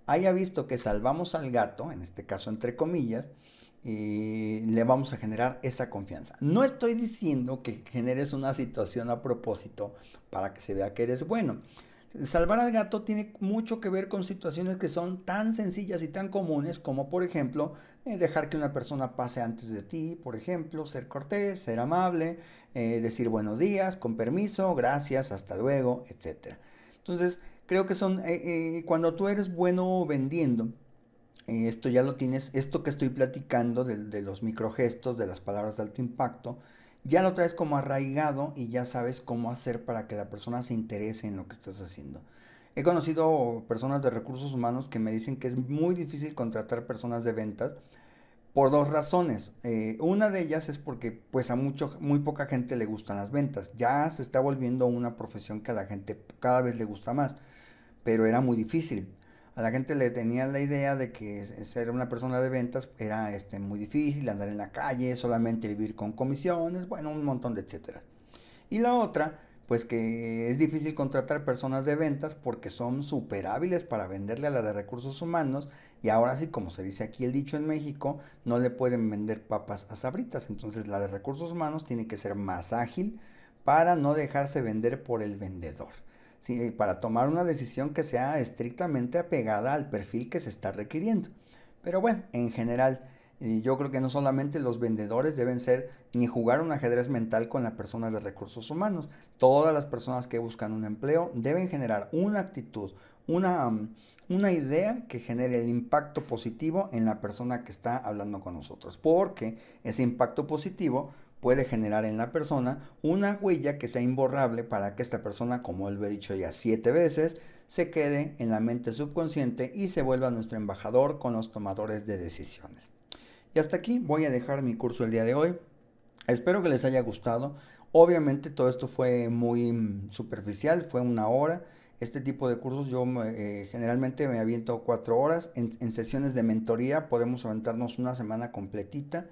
haya visto que salvamos al gato, en este caso entre comillas, le vamos a generar esa confianza. No estoy diciendo que generes una situación a propósito para que se vea que eres bueno. Salvar al gato tiene mucho que ver con situaciones que son tan sencillas y tan comunes como por ejemplo dejar que una persona pase antes de ti, por ejemplo, ser cortés, ser amable, decir buenos días, con permiso, gracias, hasta luego, etcétera. Entonces creo que son cuando tú eres bueno vendiendo, esto ya lo tienes, esto que estoy platicando de los microgestos, de las palabras de alto impacto, ya lo traes como arraigado y ya sabes cómo hacer para que la persona se interese en lo que estás haciendo. He conocido personas de recursos humanos que me dicen que es muy difícil contratar personas de ventas por dos razones. Una de ellas es porque pues a muy poca gente le gustan las ventas. Ya se está volviendo una profesión que a la gente cada vez le gusta más, pero era muy difícil. A la gente le tenía la idea de que ser una persona de ventas era muy difícil, andar en la calle, solamente vivir con comisiones, bueno, un montón de etcétera. Y la otra, pues que es difícil contratar personas de ventas porque son súper hábiles para venderle a la de recursos humanos y ahora sí, como se dice aquí el dicho en México, no le pueden vender papas a sabritas. Entonces la de recursos humanos tiene que ser más ágil para no dejarse vender por el vendedor. Sí, para tomar una decisión que sea estrictamente apegada al perfil que se está requiriendo. Pero bueno, en general, yo creo que no solamente los vendedores deben ser ni jugar un ajedrez mental con la persona de recursos humanos. Todas las personas que buscan un empleo deben generar una actitud, una idea que genere el impacto positivo en la persona que está hablando con nosotros. Porque ese impacto positivo puede generar en la persona una huella que sea imborrable para que esta persona, como lo he dicho ya 7 veces, se quede en la mente subconsciente y se vuelva nuestro embajador con los tomadores de decisiones. Y hasta aquí voy a dejar mi curso el día de hoy. Espero que les haya gustado. Obviamente todo esto fue muy superficial, fue una hora. Este tipo de cursos yo generalmente me aviento 4 horas. En sesiones de mentoría podemos aventarnos una semana completita.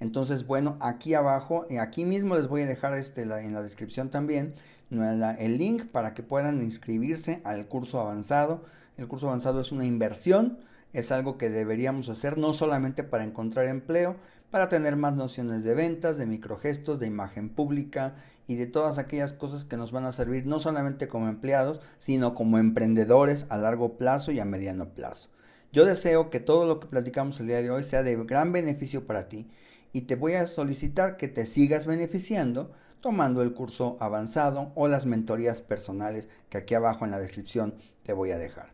Entonces, bueno, aquí abajo, aquí mismo les voy a dejar en la descripción también el link para que puedan inscribirse al curso avanzado. El curso avanzado es una inversión, es algo que deberíamos hacer no solamente para encontrar empleo, para tener más nociones de ventas, de microgestos, de imagen pública y de todas aquellas cosas que nos van a servir no solamente como empleados, sino como emprendedores a largo plazo y a mediano plazo. Yo deseo que todo lo que platicamos el día de hoy sea de gran beneficio para ti y te voy a solicitar que te sigas beneficiando tomando el curso avanzado o las mentorías personales que aquí abajo en la descripción te voy a dejar.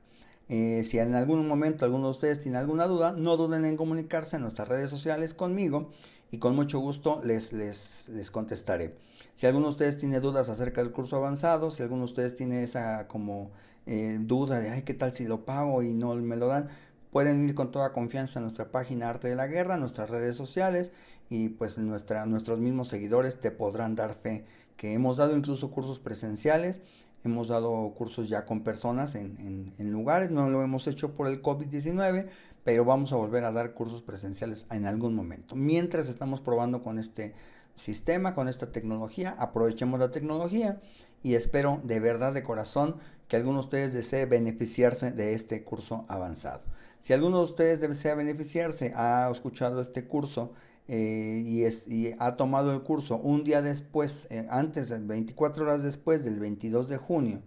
Si en algún momento alguno de ustedes tiene alguna duda, no duden en comunicarse en nuestras redes sociales conmigo y con mucho gusto les contestaré. Si alguno de ustedes tiene dudas acerca del curso avanzado, si alguno de ustedes tiene esa como duda de, ay, ¿qué tal si lo pago y no me lo dan? Pueden ir con toda confianza a nuestra página Arte de la Guerra, nuestras redes sociales y pues nuestros mismos seguidores te podrán dar fe que hemos dado incluso cursos presenciales. Hemos dado cursos ya con personas en lugares, no lo hemos hecho por el COVID-19, pero vamos a volver a dar cursos presenciales en algún momento. Mientras estamos probando con este sistema, con esta tecnología, aprovechemos la tecnología y espero de verdad de corazón que alguno de ustedes desee beneficiarse de este curso avanzado. Si alguno de ustedes desea beneficiarse, ha escuchado este curso y ha tomado el curso un día después, antes, 24 horas después del 22 de junio,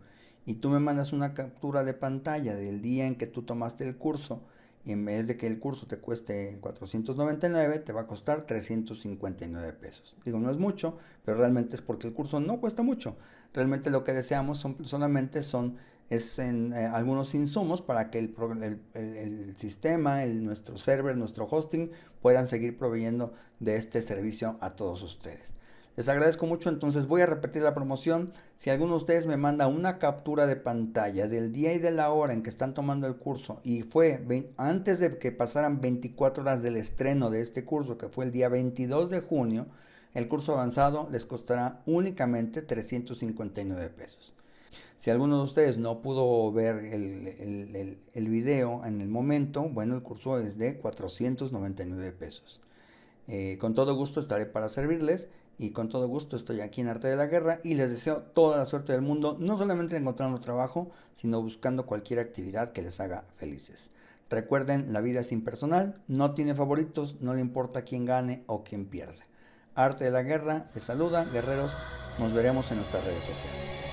y tú me mandas una captura de pantalla del día en que tú tomaste el curso, y en vez de que el curso te cueste 499, te va a costar 359 pesos. Digo, no es mucho, pero realmente es porque el curso no cuesta mucho. Realmente lo que deseamos solamente son algunos insumos para que el sistema, nuestro server, nuestro hosting puedan seguir proveyendo de este servicio a todos ustedes. Les agradezco mucho, entonces voy a repetir la promoción. Si alguno de ustedes me manda una captura de pantalla del día y de la hora en que están tomando el curso y fue antes de que pasaran 24 horas del estreno de este curso, que fue el día 22 de junio, el curso avanzado les costará únicamente 359 pesos. Si alguno de ustedes no pudo ver el video en el momento, bueno, el curso es de 499 pesos. Con todo gusto estaré para servirles y con todo gusto estoy aquí en Arte de la Guerra y les deseo toda la suerte del mundo, no solamente encontrando trabajo, sino buscando cualquier actividad que les haga felices. Recuerden, la vida es impersonal, no tiene favoritos, no le importa quién gane o quién pierde. Arte de la Guerra les saluda, guerreros, nos veremos en nuestras redes sociales.